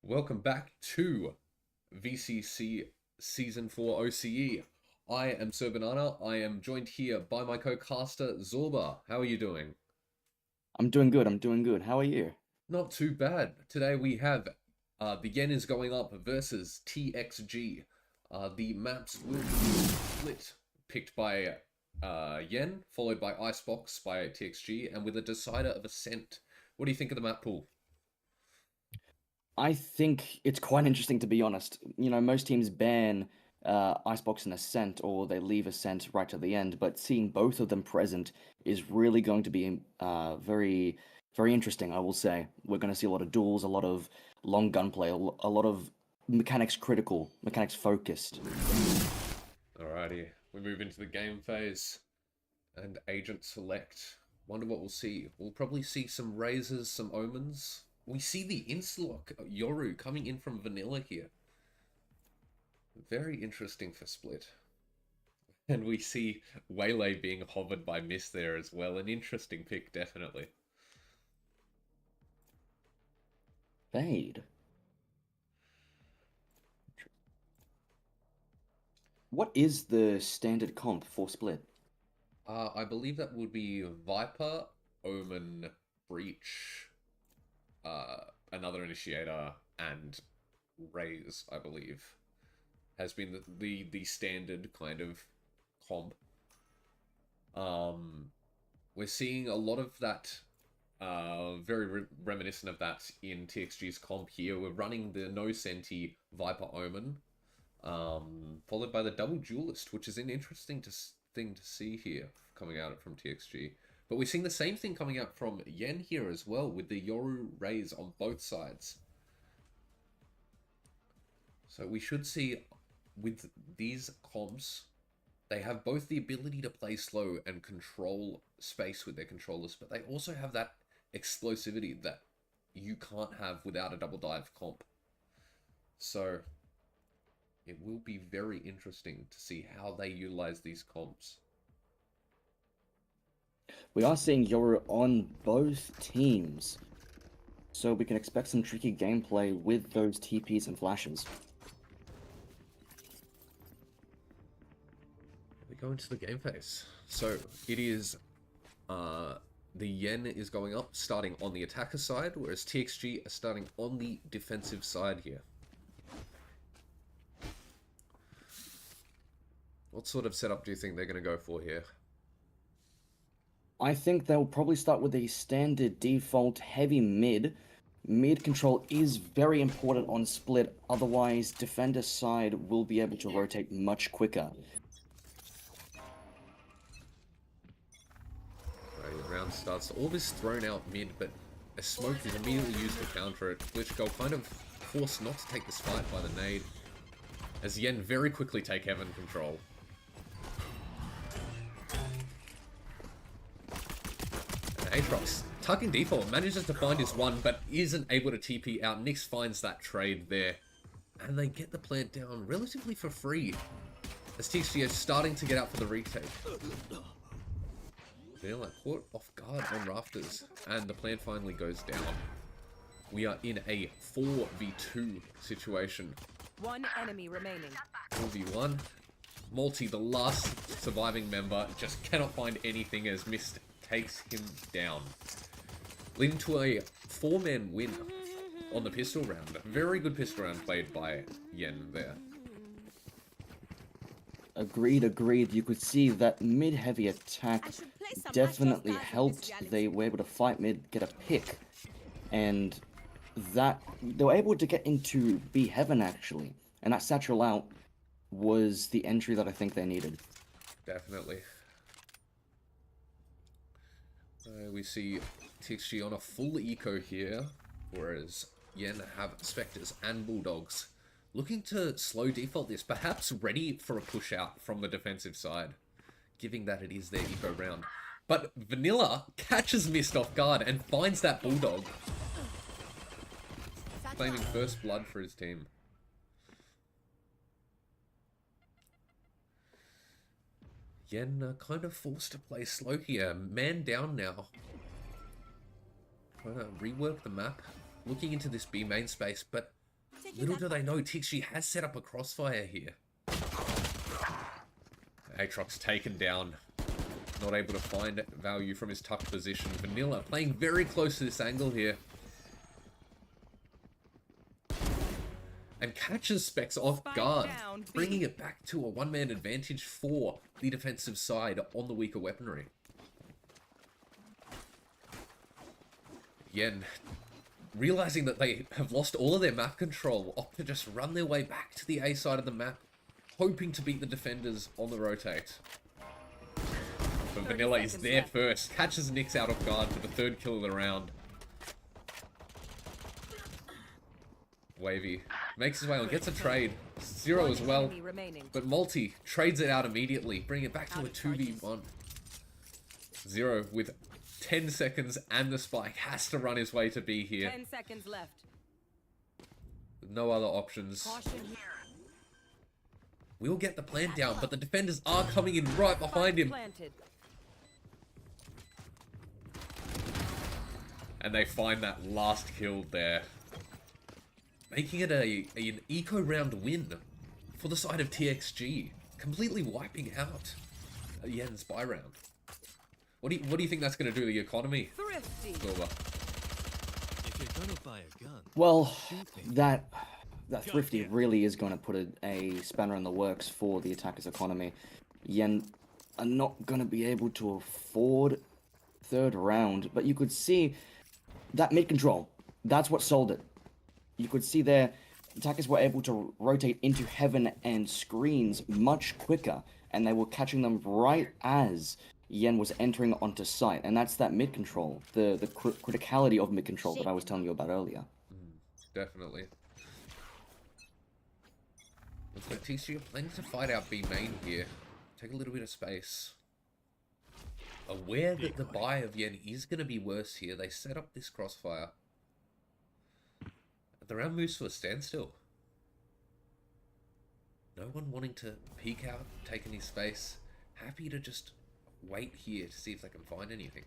Welcome back to VCC Season 4 OCE. I am Sir Banana. I am joined here by my co-caster Zorba. How are you doing? I'm doing good. I'm doing good. How are you? Not too bad. Today we have the Yen is going up versus TXG. The maps will be split, picked by Yen, followed by Icebox by TXG, and with a decider of Ascent. What do you think of the map pool? I think it's quite interesting to be honest. Most teams ban Icebox and Ascent, or they leave Ascent right to the end, but seeing both of them present is really going to be very, very interesting, I will say. We're going to see a lot of duels, a lot of long gunplay, a lot of mechanics critical, mechanics focused. Alrighty, we move into the game phase. And agent select. Wonder what we'll see. We'll probably see some razors, some omens. We see the Insta-lock Yoru coming in from vanilla here. Very interesting for split. And we see Waylay being hovered by Mist there as well. An interesting pick, definitely. Fade. What is the standard comp for split? I believe that would be Viper, Omen, Breach, another Initiator, and Raze, I believe, has been the standard kind of comp. We're seeing a lot of that, very reminiscent of that in TXG's comp here. We're running the No Senti Viper Omen, followed by the Double Duelist, which is an interesting thing to see here coming out from TXG. But we're seeing the same thing coming out from Yen here as well, with the Yoru Rays on both sides. So we should see, with these comps, they have both the ability to play slow and control space with their controllers, but they also have that explosivity that you can't have without a double dive comp. So it will be very interesting to see how they utilize these comps. We are seeing Yoru on both teams, so we can expect some tricky gameplay with those TPs and flashes. We go into the game phase. So it is the Yen is going up, starting on the attacker side, whereas TXG are starting on the defensive side here. What sort of setup do you think they're going to go for here? I think they'll probably start with a standard default heavy mid. Mid control is very important on split, otherwise defender side will be able to rotate much quicker. Right, the round starts. All this thrown out mid, but a smoke is immediately used to counter it. Glitch Girl kind of forced not to take this fight by the nade, as Yen very quickly take heaven control. Aatrox, tucking default, manages to find his one, but isn't able to TP out. Nyx finds that trade there. And they get the plant down relatively for free, as TXG is starting to get out for the retake. They're like caught off guard on rafters, and the plant finally goes down. We are in a 4v2 situation. One enemy remaining. 4v1. Multi, the last surviving member, just cannot find anything as Mist takes him down, leading to a 4-man win on the pistol round. Very good pistol round played by Yen there. Agreed, agreed. You could see that mid-heavy attack definitely helped. They were able to fight mid, get a pick, and that they were able to get into B heaven actually, and that satchel out was the entry that I think they needed. Definitely. We see TXG on a full eco here, whereas Yen have Spectres and Bulldogs. Looking to slow default this, perhaps ready for a push out from the defensive side, giving that it is their eco round. But Vanilla catches Mist off guard and finds that Bulldog, claiming first blood for his team. Yen kind of forced to play slow here. Man down now. Trying to rework the map. Looking into this B main space, but Little do they know, TXG has set up a crossfire here. Aatrox taken down. Not able to find value from his tucked position. Vanilla playing very close to this angle here. And catches Specs off guard, bringing it back to a one-man advantage for the defensive side on the weaker weaponry. Yen, realizing that they have lost all of their map control, opt to just run their way back to the A side of the map, hoping to beat the defenders on the rotate. But Vanilla is there first, catches Nyx out of guard for the third kill of the round. Wavy makes his way on, gets a trade. Zero as well, but Multi trades it out immediately, bring it back to a 2v1. Zero with 10 seconds and the spike has to run his way to be here. 10 seconds left. With no other options. We'll get the plant down, but the defenders are coming in right behind him. And they find that last kill there. Making it an eco round win for the side of TXG. Completely wiping out Yen's buy round. What do you think that's going to do to the economy? Silver. If you're gonna buy a gun, Well, that Thrifty really is going to put a spanner in the works for the attacker's economy. Yen are not going to be able to afford third round, but you could see that mid-control, that's what sold it. You could see their attackers were able to rotate into heaven and screens much quicker, and they were catching them right as Yen was entering onto site, and that's that mid-control, the criticality of mid-control that I was telling you about earlier. Definitely. Looks like TXG are planning to fight out B main here. Take a little bit of space. Aware that the buy of Yen is going to be worse here, they set up this crossfire. The round moves to a standstill. No one wanting to peek out, take any space. Happy to just wait here to see if they can find anything.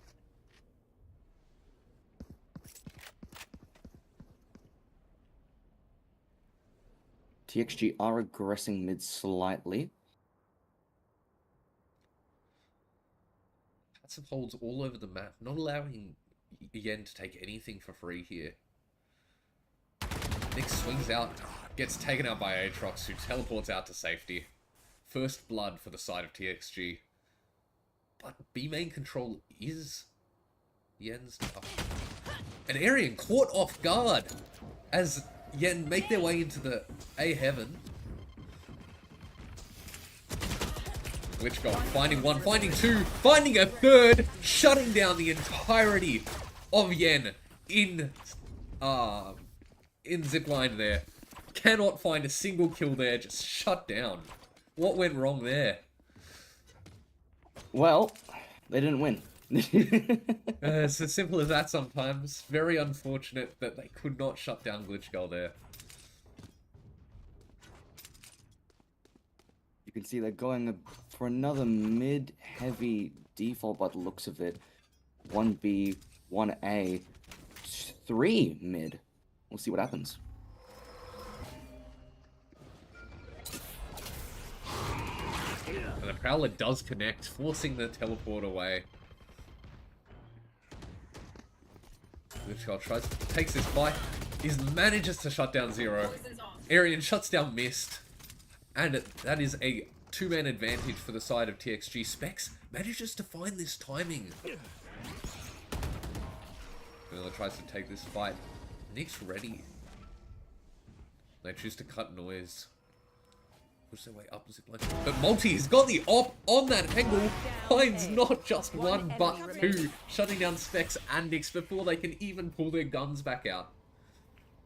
TXG are aggressing mid slightly. Passive holds all over the map, not allowing Yen to take anything for free here. Nyx swings out, gets taken out by Aatrox, who teleports out to safety. First blood for the side of TXG. But B main control is Yen's tough. And Arian caught off guard as Yen make their way into the A heaven. Glitch Gold finding one, finding two, finding a third, shutting down the entirety of Yen in zipline there. Cannot find a single kill there, just shut down. What went wrong there? Well, they didn't win. It's as simple as that sometimes. Very unfortunate that they could not shut down Glitch Girl there. You can see they're going for another mid-heavy default by the looks of it. 1B, 1A, 3 mid. We'll see what happens. And the Prowler does connect, forcing the teleport away. Glitchguard takes this fight, manages to shut down Zero. Arian shuts down Mist. And that is a two-man advantage for the side of TXG. Specs manages to find this timing. Vanilla tries to take this fight. Nick's ready. They choose to cut noise. Push their way up zipline. But Multi's got the op on that angle. Finds not just one, but two. Shutting down Specs and Nyx before they can even pull their guns back out.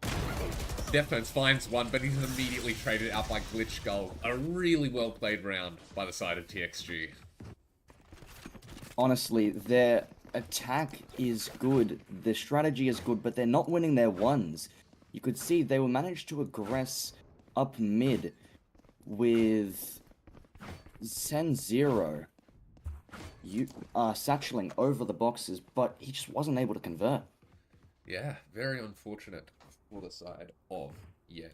Deftones finds one, but he's immediately traded out by Glitch Skull. A really well played round by the side of TXG. Honestly, their attack is good, their strategy is good, but they're not winning their ones. You could see they were managed to aggress up mid with Sen0 satcheling over the boxes, but he just wasn't able to convert. Yeah, very unfortunate for the side of Yen.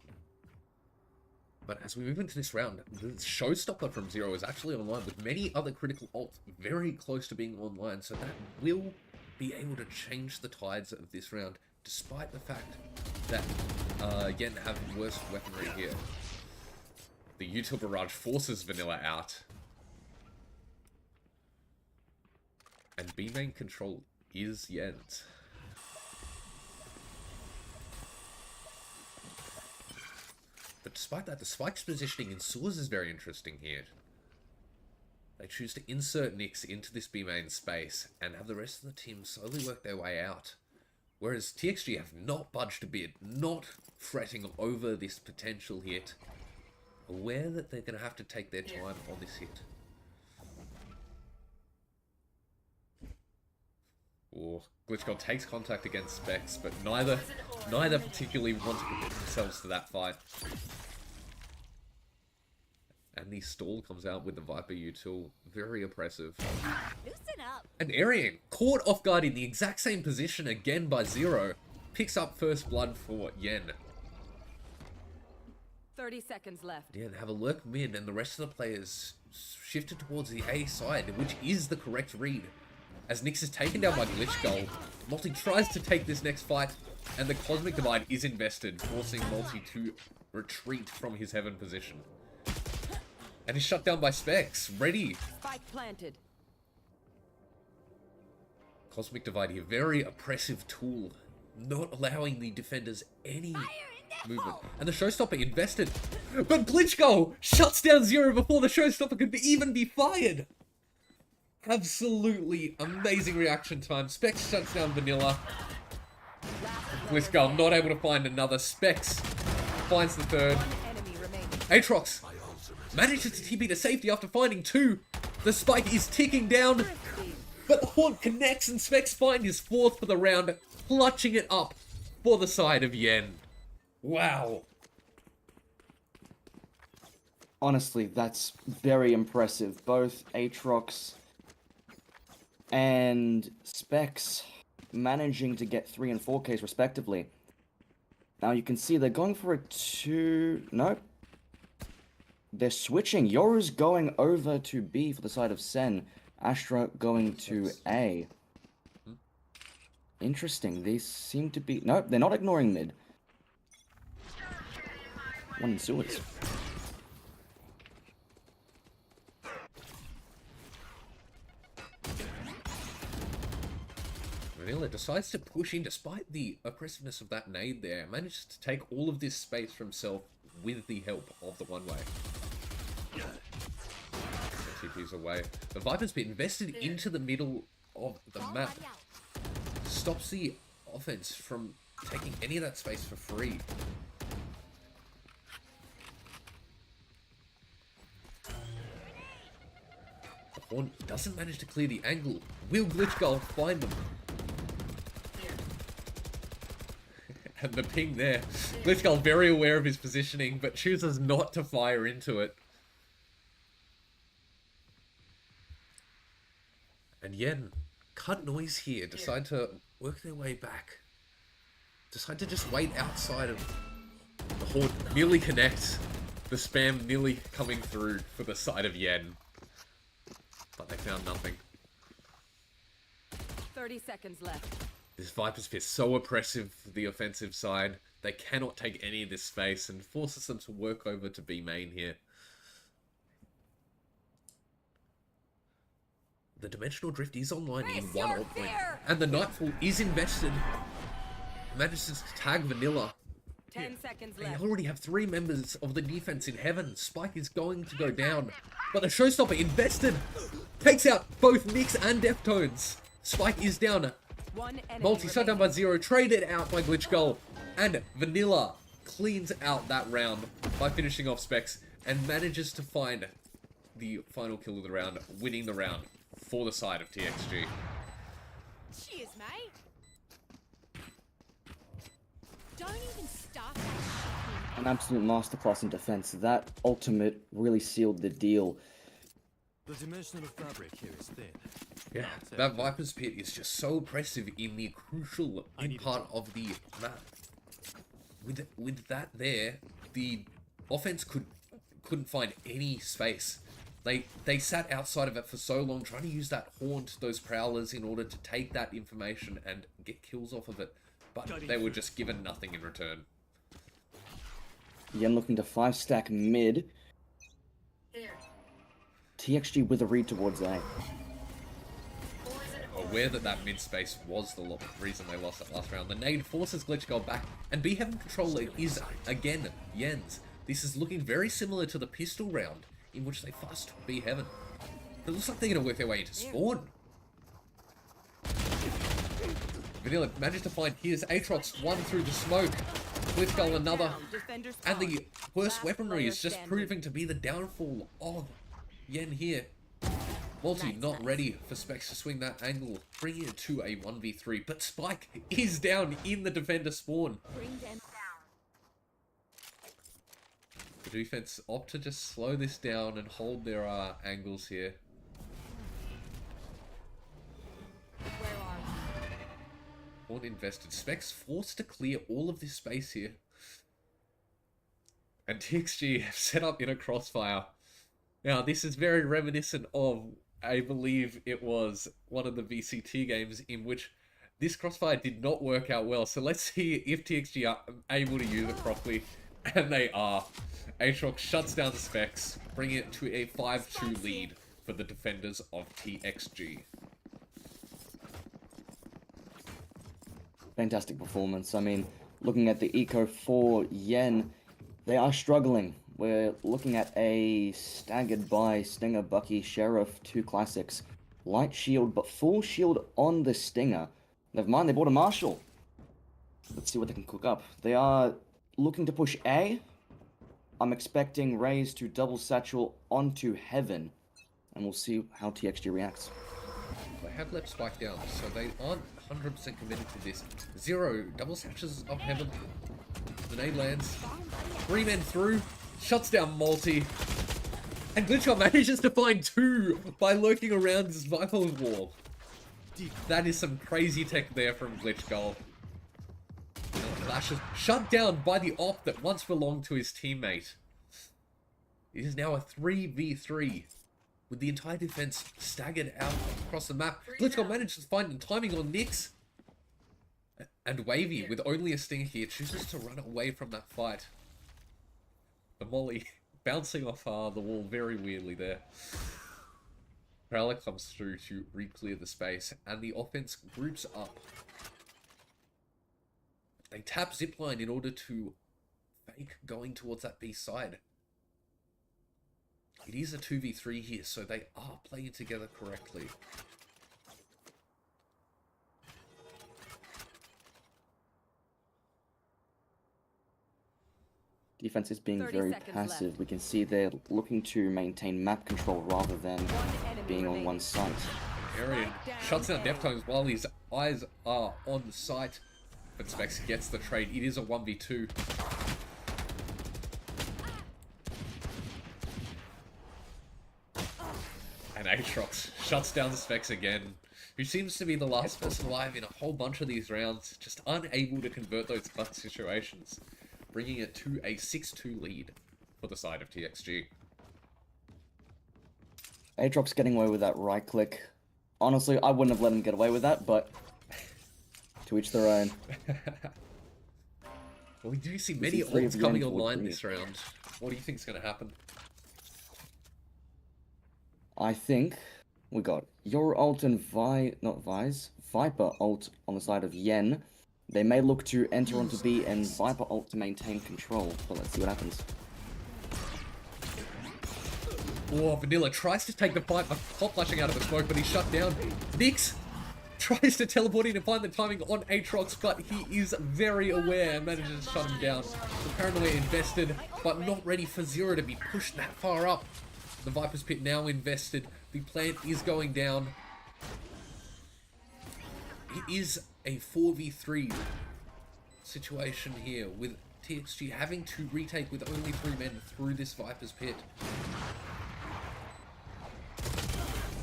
But as we move into this round, the showstopper from Zero is actually online with many other critical ults very close to being online, so that will be able to change the tides of this round, despite the fact that Yen have worse weaponry here. The Util Barrage forces Vanilla out. And B main control is Yen's. But despite that, the Spike's positioning in Sewers is very interesting here. They choose to insert Nyx into this B main space and have the rest of the team slowly work their way out. Whereas TXG have not budged a bit, not fretting over this potential hit, aware that they're going to have to take their time on this hit. Oh, GlitchGod takes contact against Specs, but neither particularly want to commit themselves to that fight. And the stall comes out with the Viper Util. Very oppressive. Loosen up. And Arian, caught off guard in the exact same position again by Zero, picks up first blood for Yen. 30 seconds left. Yen have a lurk mid, and the rest of the players shifted towards the A side, which is the correct read. As Nyx is taken down by GlitchGod, Multi tries to take this next fight, and the Cosmic Divide is invested, forcing Multi to retreat from his heaven position. And he's shut down by Specs, ready. Spike planted. Cosmic Divide here, very oppressive tool, not allowing the defenders any movement. And the Showstopper invested, but GlitchGod shuts down Zero before the Showstopper could even be fired. Absolutely amazing reaction time. Specs shuts down Vanilla. GlitchGod not able to find another. Specs finds the third. Enemy remaining. Aatrox manages to TP to safety after finding two. The spike is ticking down, but the Haunt connects and Specs find his fourth for the round, clutching it up for the side of Yen. Wow. Honestly, that's very impressive. Both Aatrox and Specs managing to get 3 and 4Ks respectively. Now you can see they're going for a 2... Nope. They're switching. Yoru's going over to B for the side of Sen. Astra going to A. Interesting. These seem to be... Nope, they're not ignoring mid. One in sewers. Vanilla decides to push in despite the oppressiveness of that nade there. Manages to take all of this space for himself with the help of the one-way. TP's away. The Viper's been invested into the middle of the map. Stops the offense from taking any of that space for free. The Horn doesn't manage to clear the angle. Will GlitchGod find them? And the ping there. GlitchGod very aware of his positioning, but chooses not to fire into it. And Yen, cut noise here, decide to work their way back. Decide to just wait outside of the Horde. Nearly connect. The spam nearly coming through for the side of Yen. But they found nothing. 30 seconds left. This Viper's Fist so oppressive for the offensive side. They cannot take any of this space and forces them to work over to B main here. The Dimensional Drift is online in one alt point. And the Nightfall is invested. Manages to tag Vanilla. 10 seconds They left. already have 3 members of the defense in heaven. Spike is going to go down. But the Showstopper invested. Takes out both Nyx and Deftones. Spike is down. One enemy Multi shut down by remaining. Zero. Traded out by GlitchGod. And Vanilla cleans out that round by finishing off Specs. And manages to find the final kill of the round. Winning the round for the side of TXG. Cheers, mate. Don't even start that shit. An absolute masterclass in defense. That ultimate really sealed the deal. The dimensional fabric here is thin. Yeah, that Viper's Pit is just so oppressive in the crucial in part of the map. With that there, the offense couldn't find any space. They sat outside of it for so long, trying to use that haunt, those prowlers, in order to take that information and get kills off of it. But they were just given nothing in return. Yen looking to 5-stack mid. TXG with a read towards A. Aware that mid space was the reason they lost that last round. The nade forces Glitch Gold back, and B Heaven Controller is, again, Yen's. This is looking very similar to the pistol round, in which they fast took B Heaven. But it looks like they're going to work their way into spawn. Vanilla managed to find, here's Aatrox, one through the smoke. Glitch Gold another. And the worst weaponry is just proving to be the downfall of Yen here. Multi not ready for Specs to swing that angle, bringing it to a 1v3. But Spike is down in the defender spawn. The defense opt to just slow this down and hold their angles here. Horn invested. Specs forced to clear all of this space here. And TXG have set up in a crossfire. Now, this is very reminiscent of, I believe it was one of the VCT games in which this crossfire did not work out well. So let's see if TXG are able to use it properly. And they are. Aatrox shuts down the Specs, bringing it to a 5-2 lead for the defenders of TXG. Fantastic performance. I mean, looking at the eco for Yen, they are struggling. We're looking at a staggered by Stinger, Bucky, Sheriff, 2 classics. Light shield, but full shield on the Stinger. Never mind, they bought a Marshall. Let's see what they can cook up. They are looking to push A. I'm expecting Raze to double satchel onto Heaven. And we'll see how TXG reacts. They have left Spike down, so they aren't 100% committed to this. 0, double satches of Heaven. The nade lands. 3 men through. Shuts down Multi. And Glitchgold manages to find 2 by lurking around this Viper's wall. That is some crazy tech there from Glitchgold. Flashes shut down by the op that once belonged to his teammate. It is now a 3v3 with the entire defense staggered out across the map. Glitchgold manages to find the timing on Nyx. And Wavy, with only a stinger here, chooses to run away from that fight. The Molly bouncing off the wall very weirdly there. Prowler comes through to re-clear the space, and the offense groups up. They tap Zipline in order to fake going towards that B side. It is a 2v3 here, so they are playing together correctly. Defense is being very passive. left. We can see they're looking to maintain map control rather than being on one site. Arian shuts down Deftones while his eyes are on the site. But Specs gets the trade. It is a 1v2. And Aatrox shuts down the Specs again, who seems to be the last person alive in a whole bunch of these rounds, just unable to convert those clutch situations, bringing it to a 6-2 lead for the side of TXG. Aatrox getting away with that right click. Honestly, I wouldn't have let him get away with that, but to each their own. Well, we do see many three ults of coming Yen online forward this round. What do you think is going to happen? I think we got your ult and Viper ult on the side of Yen. They may look to enter onto B and Viper ult to maintain control, but let's see what happens. Oh, Vanilla tries to take the fight by pop flashing out of the smoke, but he's shut down. Nyx tries to teleport in and find the timing on Aatrox, but he is very aware and manages to shut him down. The Paranoia invested, but not ready for Zero to be pushed that far up. The Viper's Pit now invested. The plant is going down. It is a 4v3 situation here, with TXG having to retake with only 3 men through this Viper's Pit.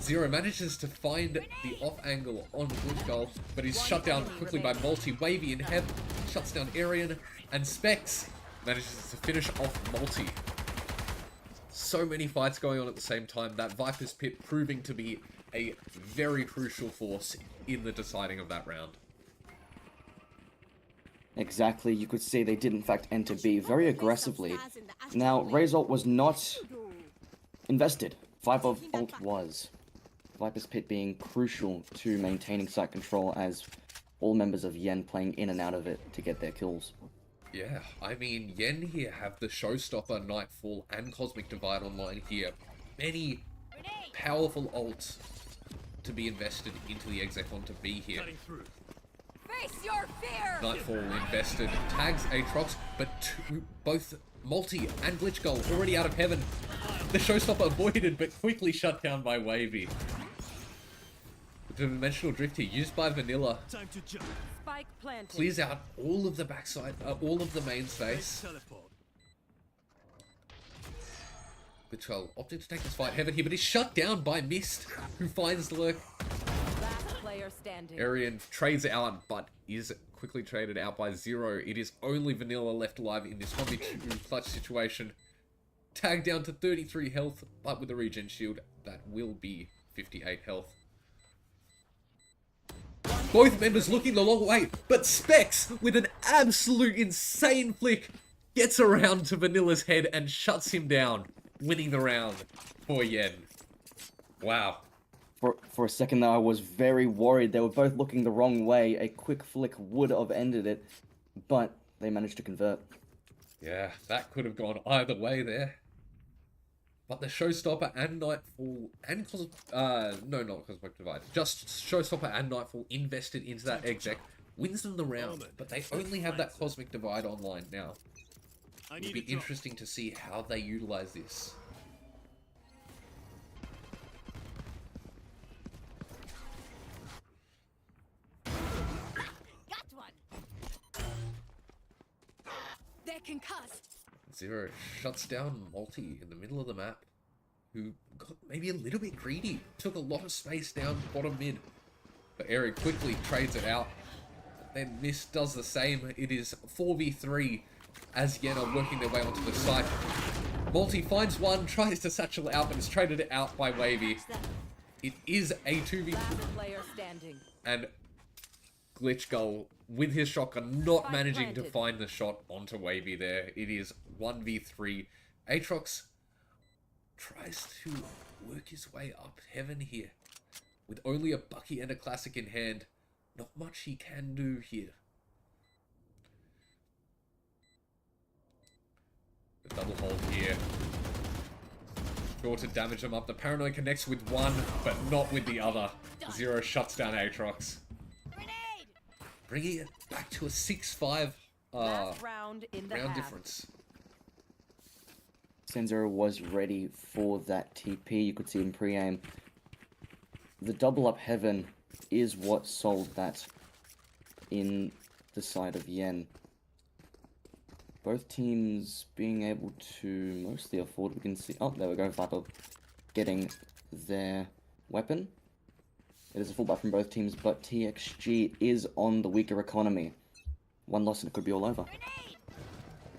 Zero manages to find the off angle on Glitch Gull, but he's shut down quickly by Multi. Wavy in Heaven shuts down Arian, and Specs manages to finish off Multi. So many fights going on at the same time. That Viper's Pit proving to be a very crucial force in the deciding of that round. Exactly, you could see they did in fact enter B very aggressively. Now, Razor was not invested. Viper ult was. Viper's Pit being crucial to maintaining site control as all members of Yen playing in and out of it to get their kills. Yeah, I mean, Yen here have the Showstopper, Nightfall, and Cosmic Divide online here. Many powerful ults to be invested into the Execon to be here. Face your fear! Nightfall invested, tags Aatrox, but both Multi and Glitch Gull already out of Heaven. The Showstopper avoided, but quickly shut down by Wavy. The Dimensional Drift here, used by Vanilla, Time to jump. Spike planted. clears out all of the backside, all of the main space. Teleport. Betrayal opting to take this fight Heaven here, but he's shut down by Mist, who finds the lurk. Last player standing. Arian trades out, but is quickly traded out by Zero. It is only Vanilla left alive in this 1v2 clutch situation. Tagged down to 33 health, but with a regen shield, that will be 58 health. Both members looking the long way, but Specs, with an absolute insane flick, gets around to Vanilla's head and shuts him down, winning the round for Yen. Wow. For a second there, I was very worried. They were both looking the wrong way. A quick flick would have ended it, but they managed to convert. Yeah, that could have gone either way there. But the Showstopper and Nightfall and no, not Cosmic Divide. Just Showstopper and Nightfall invested into that exec, wins them the round, but they only have that Cosmic Divide online now. It'll be interesting to see how they utilize this. Got one. They're concussed. Zero shuts down Multi in the middle of the map, who got maybe a little bit greedy, took a lot of space down bottom mid, but Eric quickly trades it out. Then Mist does the same. It is 4v3 as Yen are working their way onto the site. Multi finds one, tries to satchel out, but is traded out by Wavy. It is a 2v4, Last player standing. and Glitch Gull with his shotgun not Spike managing to planted. find the shot onto Wavy there. It is 1v3. Aatrox tries to work his way up Heaven here. With only a Bucky and a Classic in hand, not much he can do here. The double hold here. Sure to damage them up. The Paranoid connects with one, but not with the other. Zero shuts down Aatrox. Grenade! Bringing it back to a 6-5 Last round in the round half. difference. Senzero was ready for that TP. You could see him pre-aim. The double up Heaven is what sold that in the side of Yen. Both teams being able to mostly afford. We can see. Oh, there we go. Viper getting their weapon. It is a full buy from both teams, but TXG is on the weaker economy. One loss and it could be all over.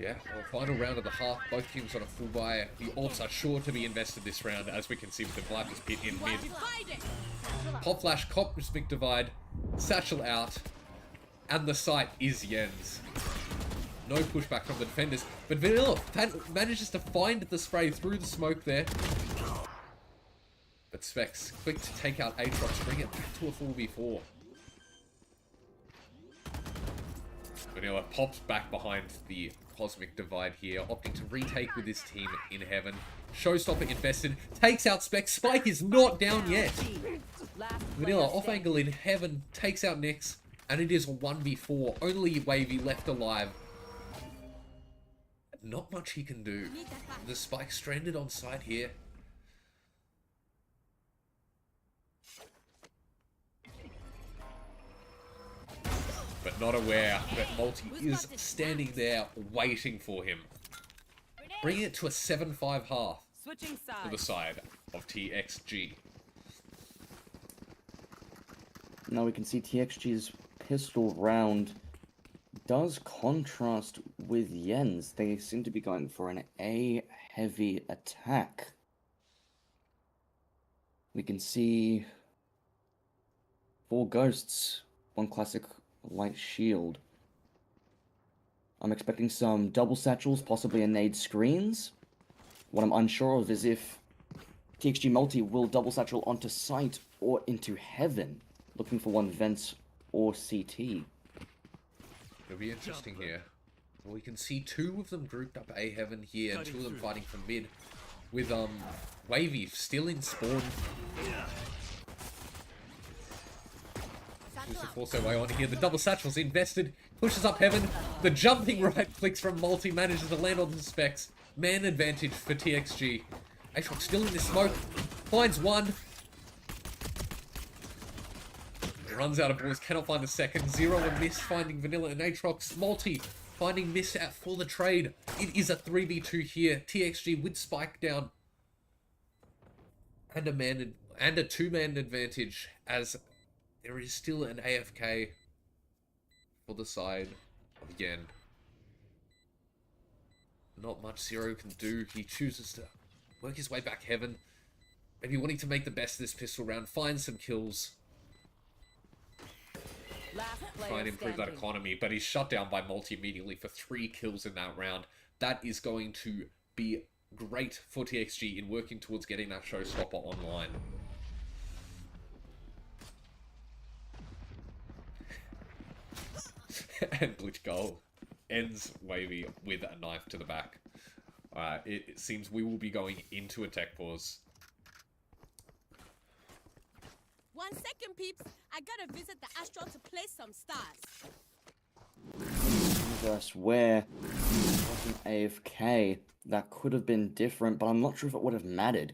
Yeah, well, final round of the half. Both teams on a full buy. The ults are sure to be invested this round, as we can see with the Viper's Pit in mid. Pop Flash, Cosmic Divide, Satchel out, and the site is Yen's. No pushback from the defenders, but Vanilla manages to find the spray through the smoke there. But Specs, quick to take out Aatrox, bring it back to a 4v4. Vanilla pops back behind the Cosmic Divide here, opting to retake with his team in Heaven. Showstopper invested, takes out Specs. Spike is not down yet. Last Vanilla player off standing. angle in Heaven, takes out Nyx, and it is a 1v4. Only Wavy left alive. Not much he can do. The Spike stranded on site here. But not aware that Multi is standing there waiting for him. Bringing it to a 7-5 half Switching to the sides. side of TXG. Now we can see TXG's pistol round does contrast with Yen's. They seem to be going for an A heavy attack. We can see 4 ghosts, 1 classic light shield. I'm expecting some double satchels, possibly a nade screens. What I'm unsure of is if TXG Multi will double satchel onto site or into heaven, looking for 1 vents or CT. It'll be interesting here. Well, we can see 2 of them grouped up A heaven here, and 2 of them fighting from mid, with Wavy still in spawn. Just to force their way on here. The double satchel's invested, pushes up heaven. The jumping right clicks from Multi manages to land on the specs. Man advantage for TXG. Aatrox still in this smoke, finds 1. Runs out of bullets, cannot find the second. 0 and Miss finding Vanilla and Aatrox. Multi finding Miss out for the trade. It is a 3v2 here. TXG with Spike down. And a 2-man advantage, as there is still an AFK for the side of Yen. Not much Zero can do. He chooses to work his way back heaven. Maybe wanting to make the best of this pistol round. Find some kills. Try and improve that economy. But he's shut down by Multi immediately for 3 kills in that round. That is going to be great for TXG in working towards getting that showstopper online. And Glitch Goal ends Wavy with a knife to the back. It seems we will be going into a tech pause. 1 second, peeps. I gotta visit the astral to play some stars. Universe where it wasn't AFK, that could have been different, but I'm not sure if it would have mattered.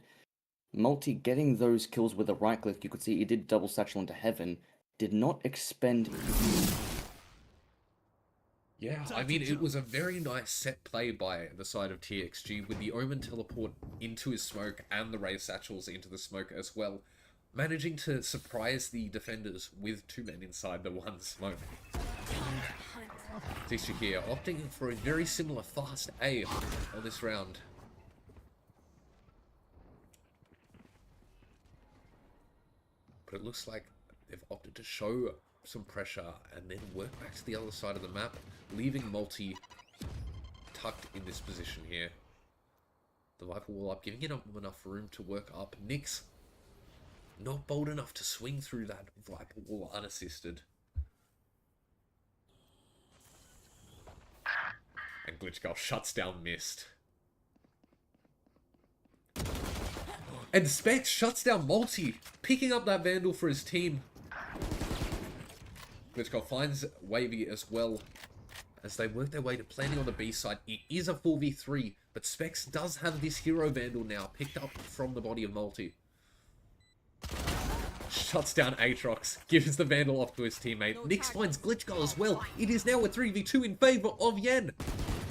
Multi getting those kills with a right click, you could see he did double satchel into heaven, did not expend. Yeah, I mean, it was a very nice set play by the side of TXG, with the Omen teleport into his smoke and the Ray satchels into the smoke as well, managing to surprise the defenders with 2 men inside the 1 smoke. TXG here opting for a very similar fast A on this round. But it looks like they've opted to show some pressure and then work back to the other side of the map, leaving Multi tucked in this position here. The Viper wall up, giving it enough room to work up. Nyx not bold enough to swing through that Viper wall unassisted. And Glitch Girl shuts down Mist. And Specs shuts down Multi, picking up that Vandal for his team. Glitch Girl finds Wavy as well as they work their way to planning on the B side. It is a 4v3, but Specs does have this Hero Vandal now, picked up from the body of Multi. Shuts down Aatrox, gives the Vandal off to his teammate. Nyx finds Glitch Girl as well. It is now a 3v2 in favor of Yen.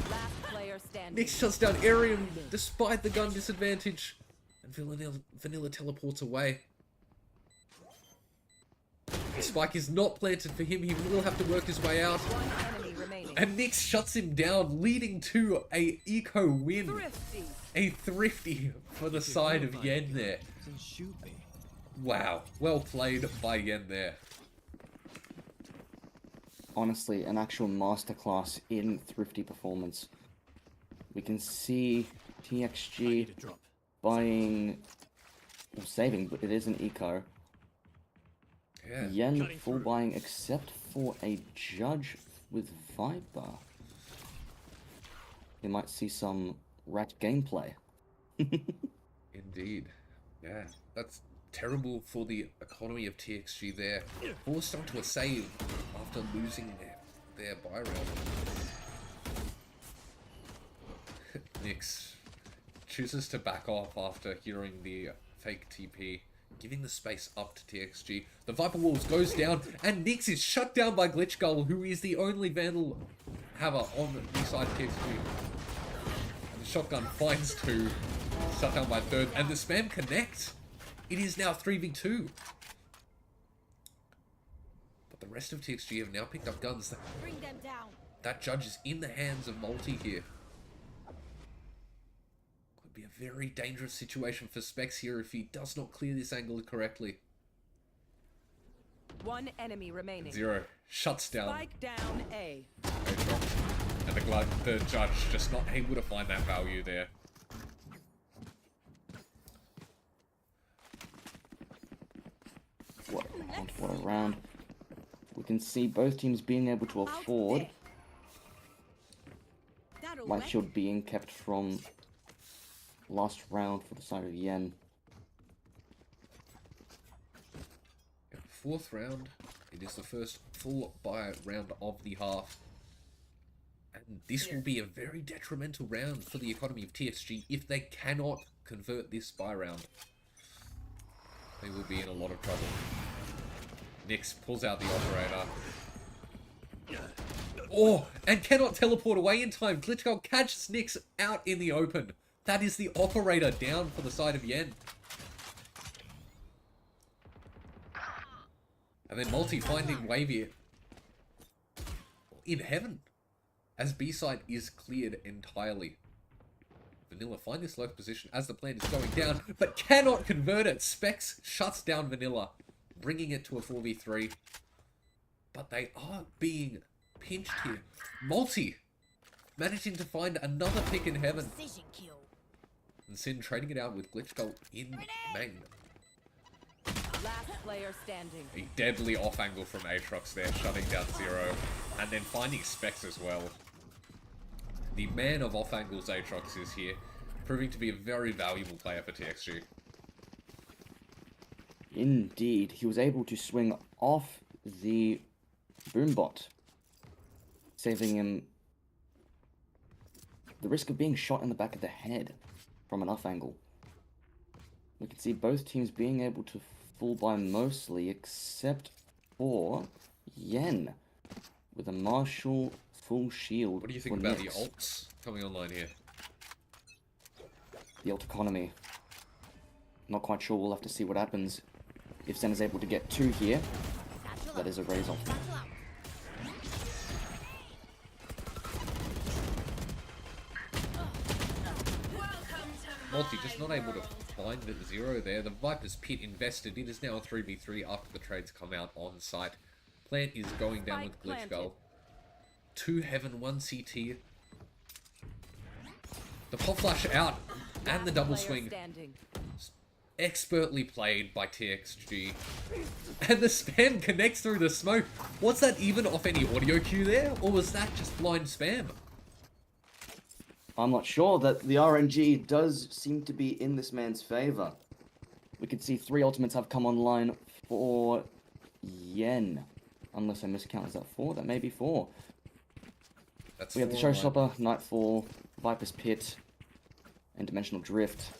Last player standing. Nyx shuts down Arium despite the gun disadvantage. And Vanilla teleports away. The spike is not planted for him. He will have to work his way out. 1 enemy remaining. And Nyx shuts him down, leading to a eco win. Thrifty. A thrifty for the side of Yen there. Then shoot me. Wow, well played by Yen there. Honestly, an actual masterclass in thrifty performance. We can see TXG To drop. buying, or saving, but it is an eco. Yeah. Yen Cutting full through. buying except for a judge with Viper. You might see some rat gameplay. Indeed. Yeah, that's terrible for the economy of TXG there. Forced onto a save after losing their buy round. Nyx chooses to back off after hearing the fake TP, giving the space up to TXG. The Viper Wolves goes down, and Nyx is shut down by Glitch Gull, who is the only Vandal haver on the side of TXG. And the shotgun finds 2, shut down by 3rd, and the spam connect. It is now 3v2. But the rest of TXG have now picked up guns. Bring them down. That judge is in the hands of Multi here. Could be a very dangerous situation for Specs here if he does not clear this angle correctly. One enemy remaining. Zero shuts down. Spike down A. And the judge just not able to find that value there. What a round. We can see both teams being able to afford light shield being kept from last round for the side of Yen. Fourth round. It is the first full buy round of the half. And this will be a very detrimental round for the economy of TXG if they cannot convert this buy round. They will be in a lot of trouble. Nix pulls out the operator. Oh, and cannot teleport away in time. Glitchgold catches Nix out in the open. That is the operator down for the side of Yen. And then Multi finding Wavy in heaven as B-side is cleared entirely. Vanilla find this low position as the plant is going down, but cannot convert it. Specs shuts down Vanilla, bringing it to a 4v3. But they are being pinched here. Multi managing to find another pick in heaven. Precision kill. And Sin trading it out with Glitchgold in main. Last player standing. A deadly off angle from Aatrox there, shutting down Zero. And then finding Specs as well. The man of off angles Aatrox is here, proving to be a very valuable player for TXG. Indeed, he was able to swing off the boombot, saving him the risk of being shot in the back of the head from an off angle. We can see both teams being able to full buy mostly, except for Yen, with a Marshall full shield. What do you think for about Nyx. the ults coming online here? The ult economy. Not quite sure, we'll have to see what happens. If Zen is able to get two here, that is a raise off. Multi just not able to find the Zero there. The Viper's Pit invested. It is now a 3v3 after the trades come out on site. Plant is going down with Glitch Gull. 2 Heaven, 1 CT. The pop flash out and the double swing. Expertly played by TXG. And the spam connects through the smoke. Was that even off any audio cue there? Or was that just blind spam? I'm not sure. That the RNG does seem to be in this man's favor. We can see 3 ultimates have come online for Yen. Unless I miscount, is that 4? That may be 4. That's we have the Showstopper, Nightfall, Viper's Pit, and Dimensional Drift.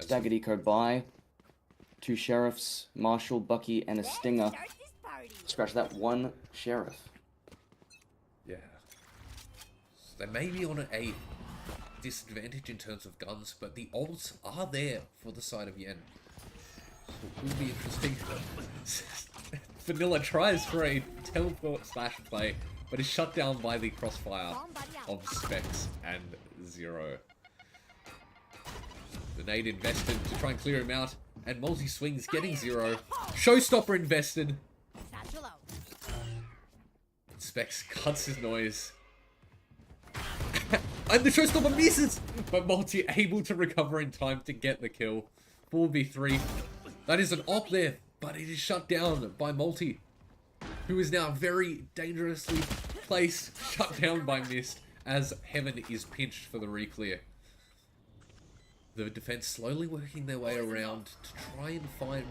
Staggered Eco buy. 2 Sheriffs, Marshall, Bucky, and a Stinger. Scratch that, 1 Sheriff. Yeah. So they may be on a disadvantage in terms of guns, but the ults are there for the side of Yen. So it will be interesting. Vanilla tries for a teleport slash play, but is shut down by the crossfire of Specs and Zero. The nade invested to try and clear him out, and Multi swings getting Zero. Showstopper invested. Specs cuts his noise. And the Showstopper misses! But Multi able to recover in time to get the kill. 4v3. That is an op there, but it is shut down by Multi, who is now very dangerously placed, shut down by Mist, as Heaven is pinched for the reclear. The defense slowly working their way around to try and find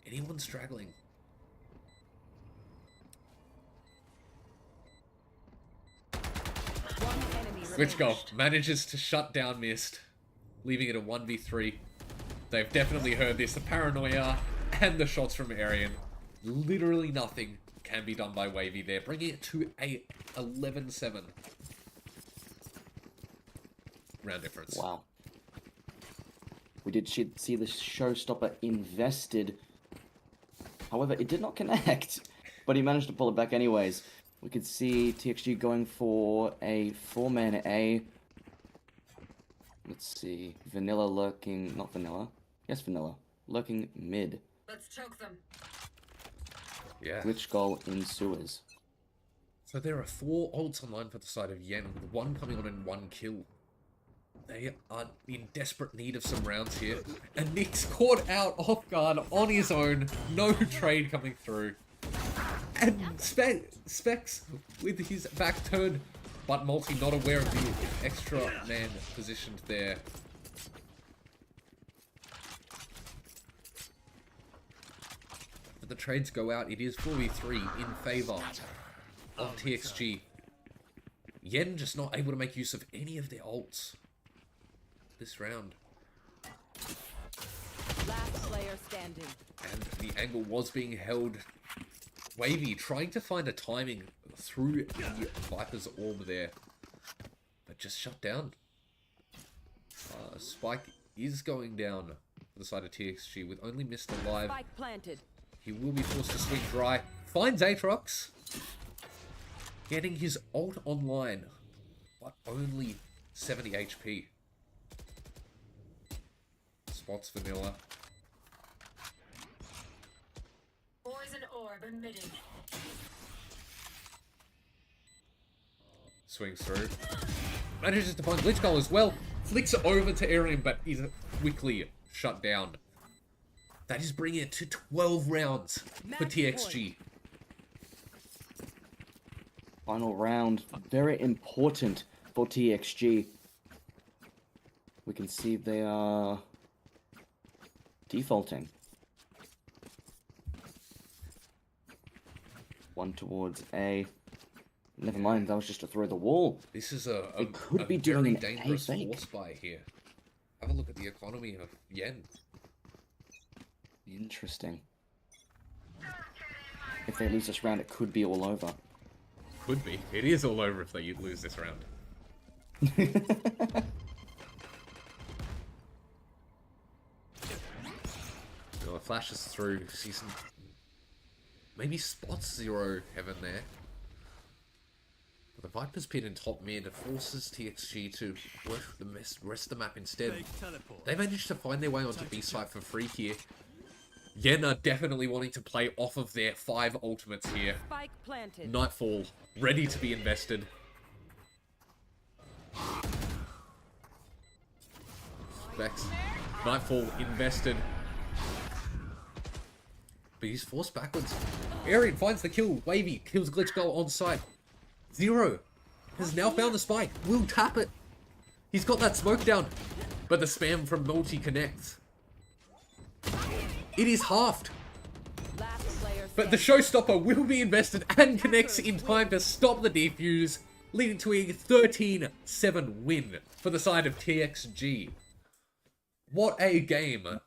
anyone straggling. Glitchgold manages to shut down Mist, leaving it a 1v3. They've definitely heard this, the paranoia and the shots from Arian. Literally nothing can be done by Wavy there, bringing it to a 11-7 round difference. Wow. We did see the Showstopper invested. However, it did not connect, but he managed to pull it back anyways. We could see TXG going for a 4-man A. Let's see. Vanilla lurking... Not Vanilla. Yes, Vanilla. Lurking mid. Let's choke them. Yeah. Glitch goal in sewers. So there are 4 ults online for the side of Yen, with 1 coming on and 1 kill. They are in desperate need of some rounds here. And Nick's caught out off guard on his own. No trade coming through. And Specs with his back turned, but Multi not aware of the extra man positioned there. But the trades go out. It is 4v3 in favor of TXG. Yen just not able to make use of any of their ults this round. Last player standing. And the angle was being held. Wavy trying to find a timing through the Viper's orb there, but just shut down. Spike is going down for the side of TXG with only Mist alive. Spike planted. He will be forced to swing dry. Finds Aatrox. Getting his ult online, but only 70 HP. Spots Vanilla. Poison orb emitting. Swings through. Manages to find Glitch Goal as well. Flicks it over to Arian, but is quickly shut down. That is bringing it to 12 rounds for TXG. Final round. Very important for TXG. We can see they are defaulting. One towards A. Never mind, that was just to throw the wall. This is a could be doing very an dangerous A fake. force buy here. Have a look at the economy of Yen. Interesting. If they lose this round, it could be all over. Could be. It is all over if they lose this round. It flashes through. Sees some... Maybe spots Zero Heaven there. But the Viper's pit in top mid forces TXG to work the rest of the map instead. Fake teleport. They managed to find their way onto B site for free here. Yen are definitely wanting to play off of their 5 ultimates here. Spike planted. Nightfall, ready to be invested. Vex. Nightfall invested. But he's forced backwards. Arian finds the kill. Wavy kills Glitch Goal on site. Zero has now found the spike. Will tap it. He's got that smoke down. But the spam from Multi connects. It is halved. Last player But the showstopper will be invested and connects in time to stop the defuse, leading to a 13-7 win for the side of TXG. What a game.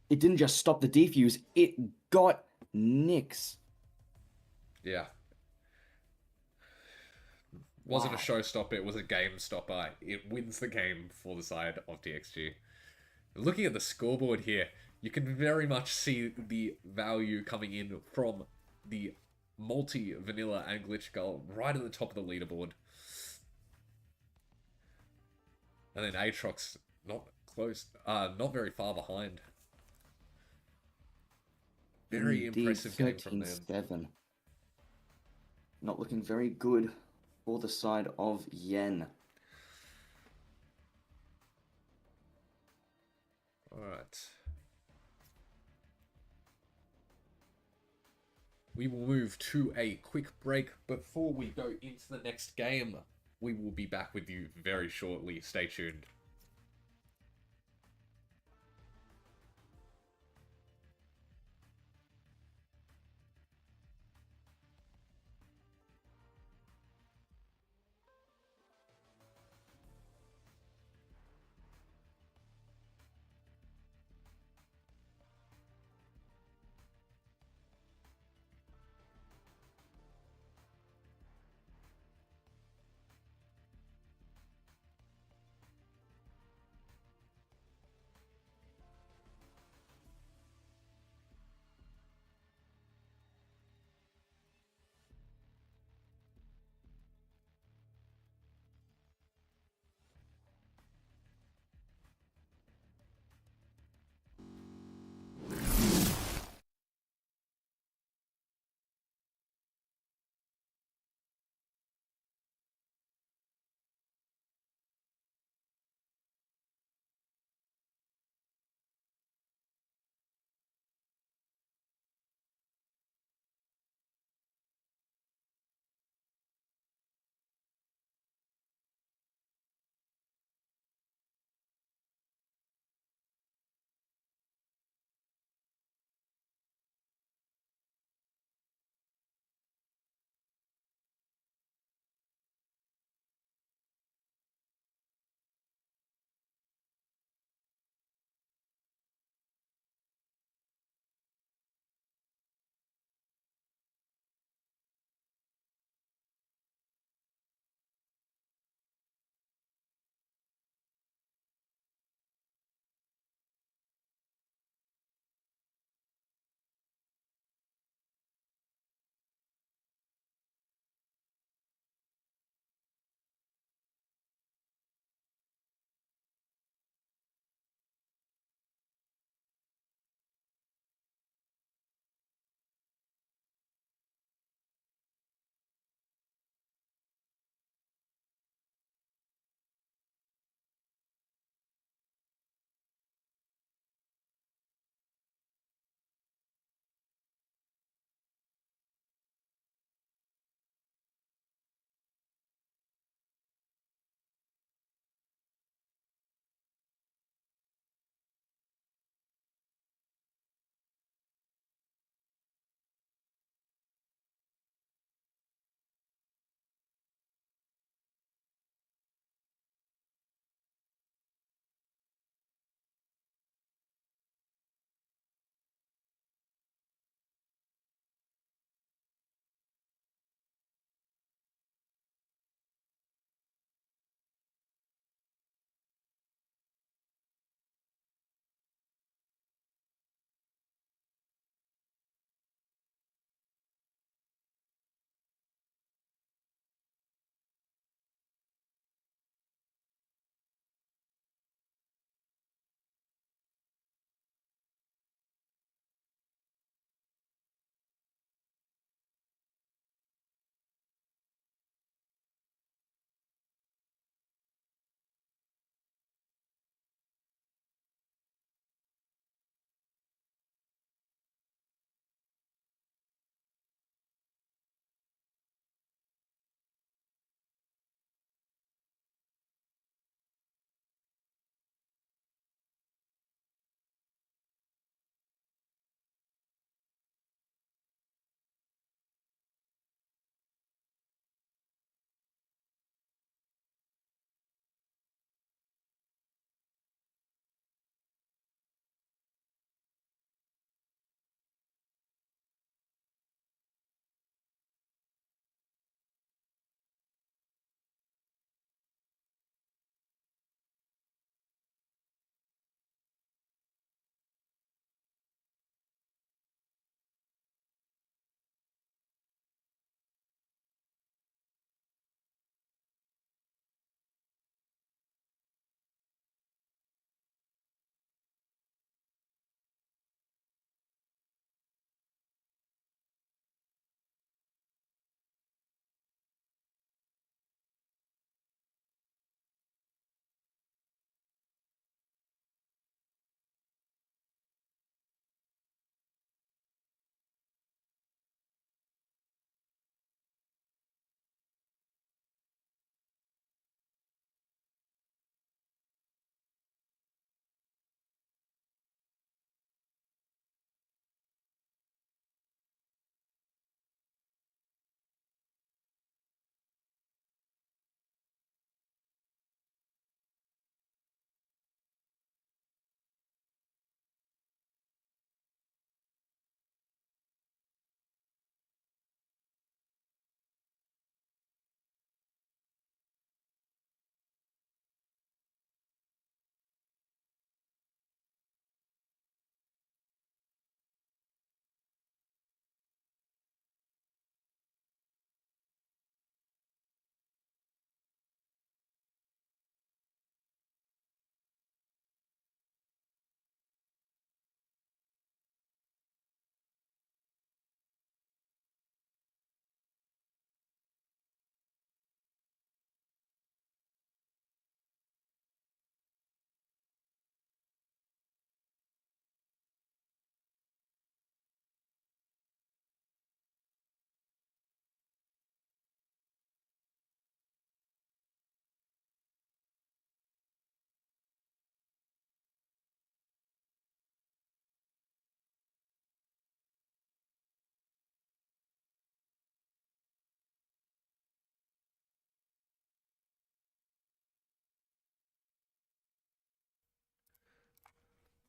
It didn't just stop the defuse, it got Nyx. Yeah. Wasn't Wow. a showstopper, it was a game stopper. It wins the game for the side of TXG. Looking at the scoreboard here, you can very much see the value coming in from the Multi, Vanilla, and Glitch Goal right at the top of the leaderboard. And then Aatrox not close, not very far behind. Very Indeed, impressive game from them. 13-7. Not looking very good for the side of Yen. Alright. We will move to a quick break. Before we go into the next game, we will be back with you very shortly. Stay tuned.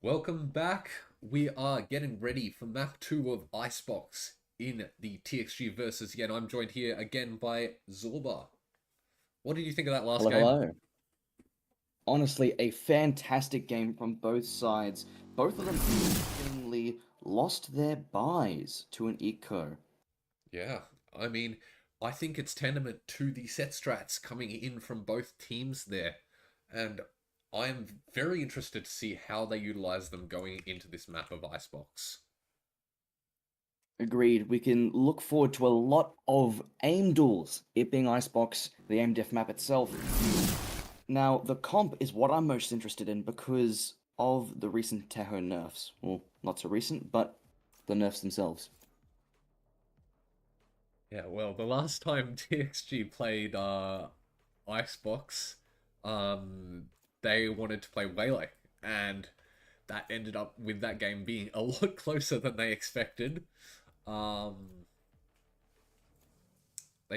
Welcome back. We are getting ready for map 2 of Icebox in the TXG versus Yen. I'm joined here again by Zorba. What did you think of that last Hello, game? hello. Honestly, a fantastic game from both sides. Both of them seemingly lost their buys to an eco. Yeah, I mean, I think it's testament to the set strats coming in from both teams there. And I'm very interested to see how they utilize them going into this map of Icebox. Agreed. We can look forward to a lot of aim duels, it being Icebox, the aim diff map itself. Now, the comp is what I'm most interested in because of the recent Teho nerfs. Well, not so recent, but the nerfs themselves. Yeah, well, the last time TXG played Icebox, they wanted to play Waylay, and that ended up with that game being a lot closer than they expected. They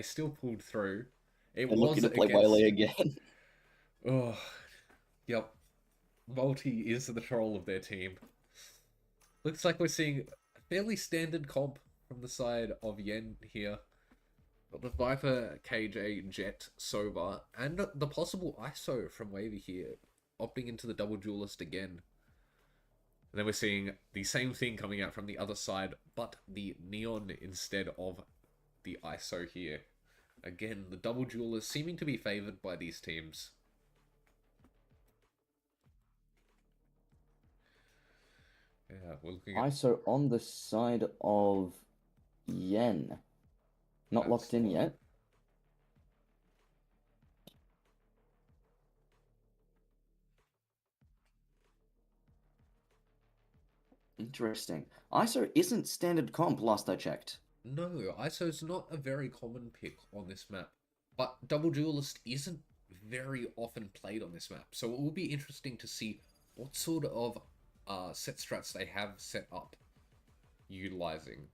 still pulled through. It They're was looking to play against... Waylay again. Oh, yep. Multi is the troll of their team. Looks like we're seeing a fairly standard comp from the side of Yen here. Got the Viper, KJ, Jet, Soba, and the possible ISO from Wavy here, opting into the double duelist again. And then we're seeing the same thing coming out from the other side, but the Neon instead of the ISO here. Again, the double duelist seeming to be favored by these teams. Yeah, we're looking at... ISO on the side of Yen. Not That's locked in what- yet. Interesting. ISO isn't standard comp last I checked. No, ISO's not a very common pick on this map, but double duelist isn't very often played on this map, so it will be interesting to see what sort of set strats they have set up utilizing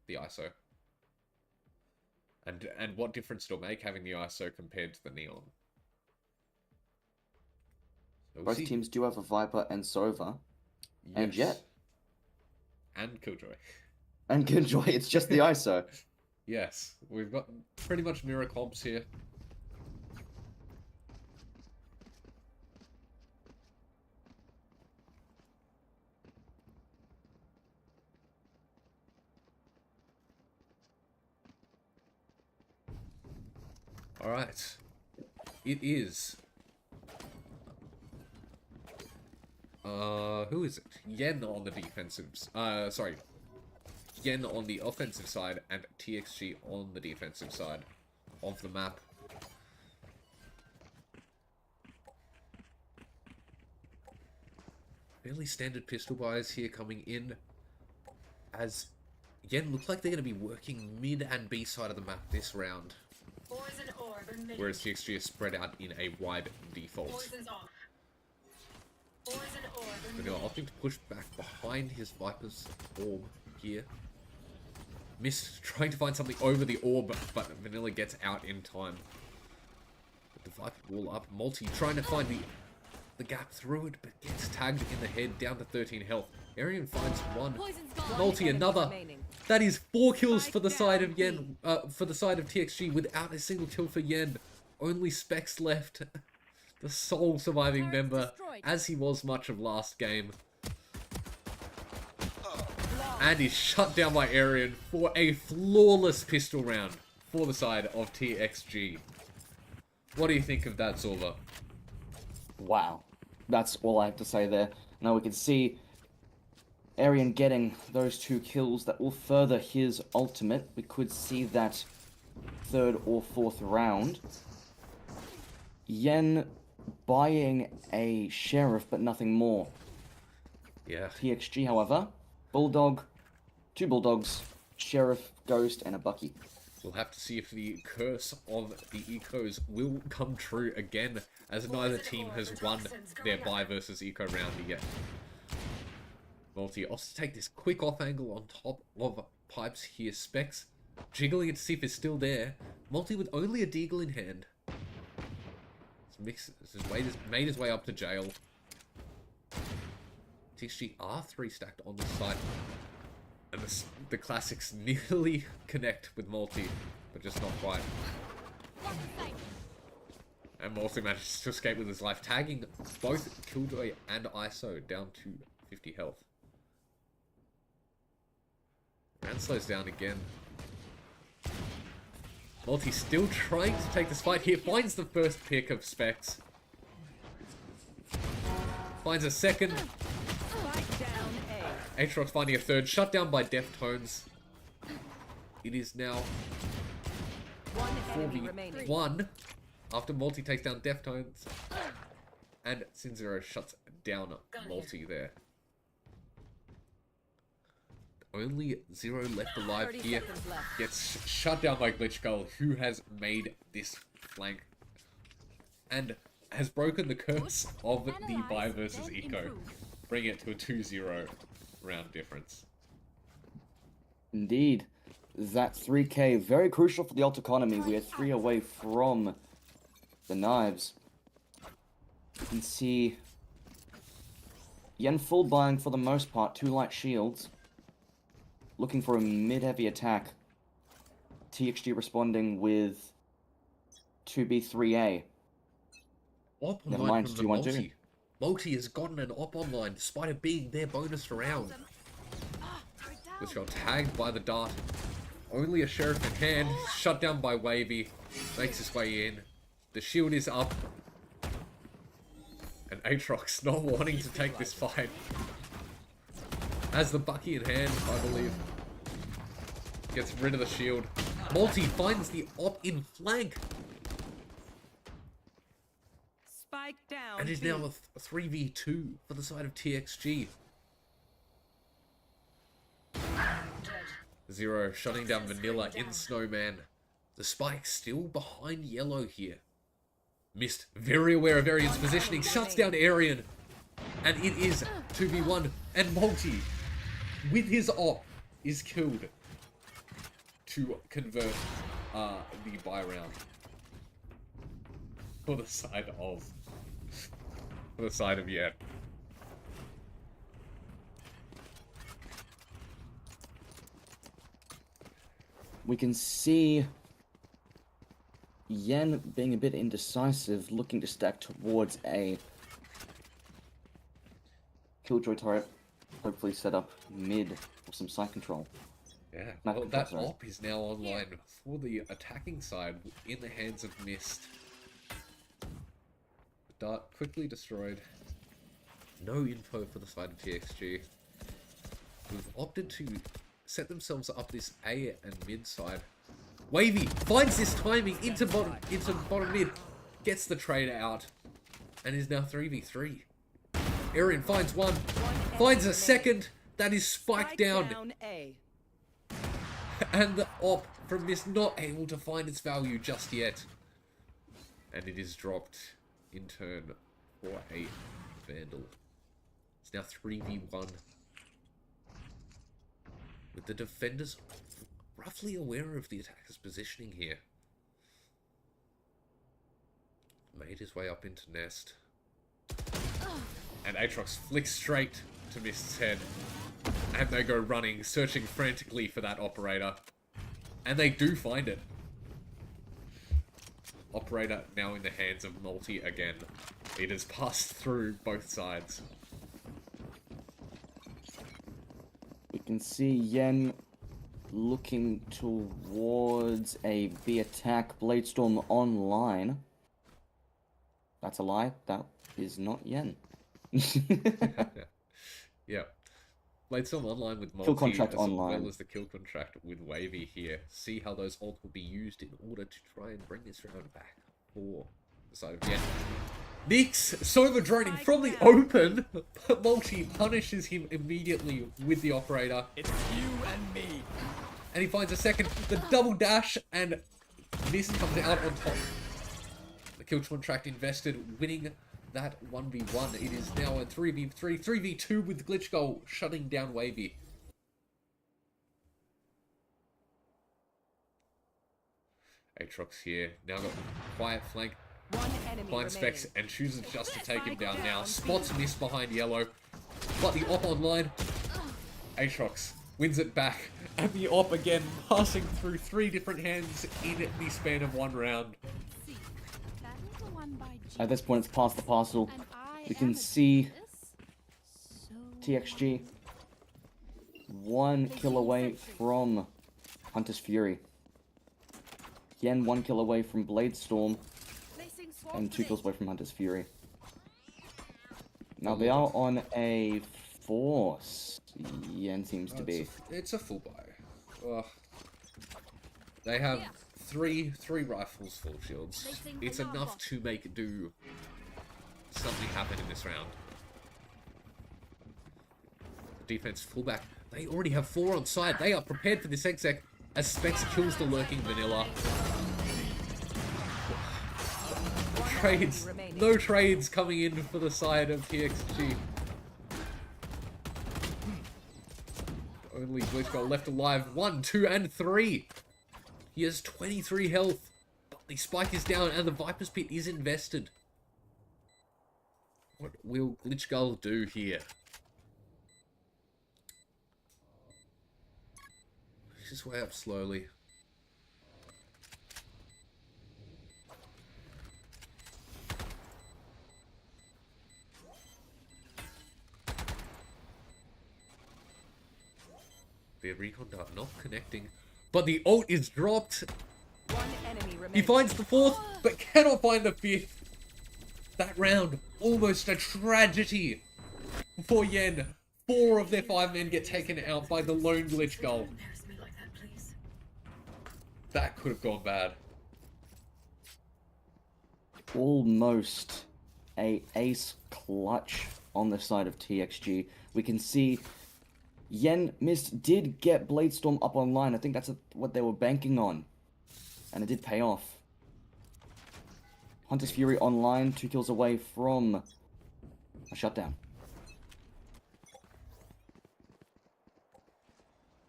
the ISO. And what difference it'll make having the ISO compared to the Neon. So we'll Both see. teams do have a Viper and Sova. And Yes. Jet. And Killjoy. And Killjoy, it's just the ISO. Yes, we've got pretty much mirror comps here. Alright. It is... who is it? Yen on the defensive... sorry. Yen on the offensive side and TXG on the defensive side of the map. Fairly standard pistol buys here coming in, as Yen look like they're going to be working mid and B side of the map this round, Poison orb emitting. whereas TXG is spread out in a wide default. Poison's off. Poison orb Vanilla emitting. opting to push back behind his Viper's orb here. Missed trying to find something over the orb, but Vanilla gets out in time. With the Viper wall up, Multi trying to find the gap through it, but gets tagged in the head, down to 13 health. Arian finds one. Poison's gone. Multi enemy another. remaining. That is 4 kills for the Spike side down, of Yen, for the side of TXG, without a single kill for Yen. Only Specs left. The sole surviving Turret member, destroyed. as he was much of last game. And he's shut down by Arian for a flawless pistol round for the side of TXG. What do you think of that, Zorba? Wow. That's all I have to say there. Now we can see Arian getting those 2 kills that will further his ultimate. We could see that 3rd or 4th round. Yen buying a Sheriff, but nothing more. Yeah, TXG, however, Bulldog, 2 Bulldogs, Sheriff, Ghost, and a Bucky. we'll have to see if the curse of the Ecos will come true again, as neither team has won their buy versus Eco round yet. Multi also take this quick off angle on top of Pipes here. Specs jiggling it to see if it's still there. Multi with only a deagle in hand. Made his way up to jail. TXG are 3 stacked on the side. And the classics nearly connect with Multi, but just not quite. And Multi manages to escape with his life, tagging both Killjoy and ISO down to 50 health. Round slows down again. Multi still trying to take this fight here. Finds the first pick of Specs. Finds a second. Aatrox finding a third. Shut down by Deftones. It is now 4v1 after Multi takes down Deftones. And Sin0 shuts down Multi there. Only 0 left alive here. Gets shut down by Glitchgull, who has made this flank and has broken the curse of the buy versus eco, bringing it to a 2-0 round difference. Indeed. That 3k, very crucial for the alt economy. We are 3 away from the knives. You can see Yen full buying for the most part, 2 light shields. Looking for a mid-heavy attack. TXG responding with 2B3A. Op Never online mind, from the 2-1-2. Multi. Multi has gotten an op online despite it being their bonus round. Which got tagged by the dart. Only a sheriff in hand. Shut down by Wavy. Makes his way in. The shield is up. And Aatrox not wanting to take this fight. Has the Bucky in hand, I believe. Gets rid of the shield. Multi finds the op in flank. Spike down. And is now a 3v2 for the side of TXG. 0 shutting down Vanilla in Snowman. The Spike still behind Yellow here. Missed. Very aware of Arian's positioning. Shuts down Arian. And it is 2v1. And Multi, with his op, is killed to convert the buy round for the side of Yen. We can see Yen being a bit indecisive, looking to stack towards a Killjoy turret, hopefully set up mid for some side control. Yeah, Not well, control, that sorry. op is now online for the attacking side in the hands of Mist. The dart quickly destroyed. No info for the side of TXG. Who've opted to set themselves up this A and mid side. Wavy finds this timing into bottom mid, gets the trade out, and is now 3v3. Arian finds one, finds a second, that is spiked down. A. And the op from this not able to find its value just yet. And it is dropped in turn for a Vandal. It's now 3v1. With the defenders roughly aware of the attacker's positioning here. Made his way up into Nest. And Aatrox flicks straight to Mist's head. And they go running, searching frantically for that operator. And they do find it. Operator now in the hands of Multi again. It has passed through both sides. We can see Yen looking towards a B attack, Bladestorm online. That's a lie. That is not Yen. Yeah. Bladestorm online with Multi, Kill contract as online. well as the kill contract with Wavy here. See how those ults will be used in order to try and bring this round back for the side of Yen. Nix, Sova droning from the open, but Multi punishes him immediately with the operator. It's you and me. And he finds a second, the double dash, and Mist comes out on top. The kill contract invested, winning that 1v1. It is now a 3v3, 3v2 with Glitch Goal shutting down Wavy. Aatrox here, now got quiet flank. One enemy Blind Specs remaining. and chooses just to take him down now. Spots Mist behind Yellow. but the op online, Aatrox wins it back, and the op again passing through 3 different hands in the span of 1 round. See, that is the one by G. At this point, it's past the parcel. And I We can am see this. So TXG 1 kill away from Hunter's Fury. Yen 1 kill away from Blade Storm, placing swarm and 2 kills grenade. away from Hunter's Fury. Now they are on a force. Yen seems to be. It's a full buy. Ugh. They have three rifles full shields. It's enough to make do something happen in this round. Defense fullback. They already have 4 on side. They are prepared for this exec as Specs kills the lurking vanilla. Trades. No trades coming in for the side of TXG. Only Glitch Goal left alive. 1, 2, and 3. He has 23 health. But the spike is down and the Viper's Pit is invested. What will Glitch Gull do here? Just way up slowly. The recon dart not connecting, but the ult is dropped. One enemy remaining. He finds the 4th, but cannot find the 5th. That round, almost a tragedy for Yen. 4 of their 5 men get taken out by the lone Glitch Gull. Embarrass me like that, please. That could have gone bad. Almost a ace clutch on the side of TXG. We can see Yen did get Blade Storm up online. I think that's what they were banking on. And it did pay off. Hunter's Fury online, 2 kills away from a shutdown.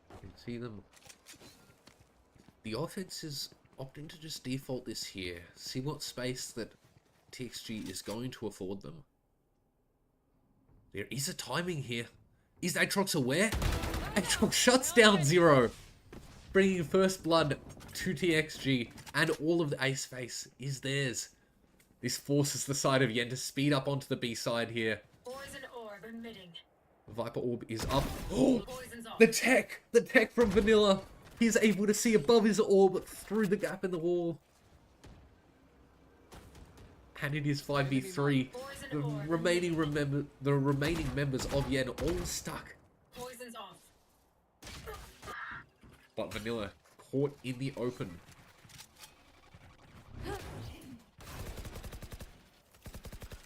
You can see them. The offense is opting to just default this here. See what space that TXG is going to afford them. There is a timing here. Is Aatrox aware? Aatrox shuts down 0, bringing first blood to TXG, and all of the ace face is theirs. This forces the side of Yen to speed up onto the B side here. Poison orb emitting. Viper Orb is up. Oh, Poison's off. the tech from Vanilla. He's able to see above his orb through the gap in the wall. And it is 5v3. The remaining members of Yen all stuck. Poison's off. But Vanilla caught in the open.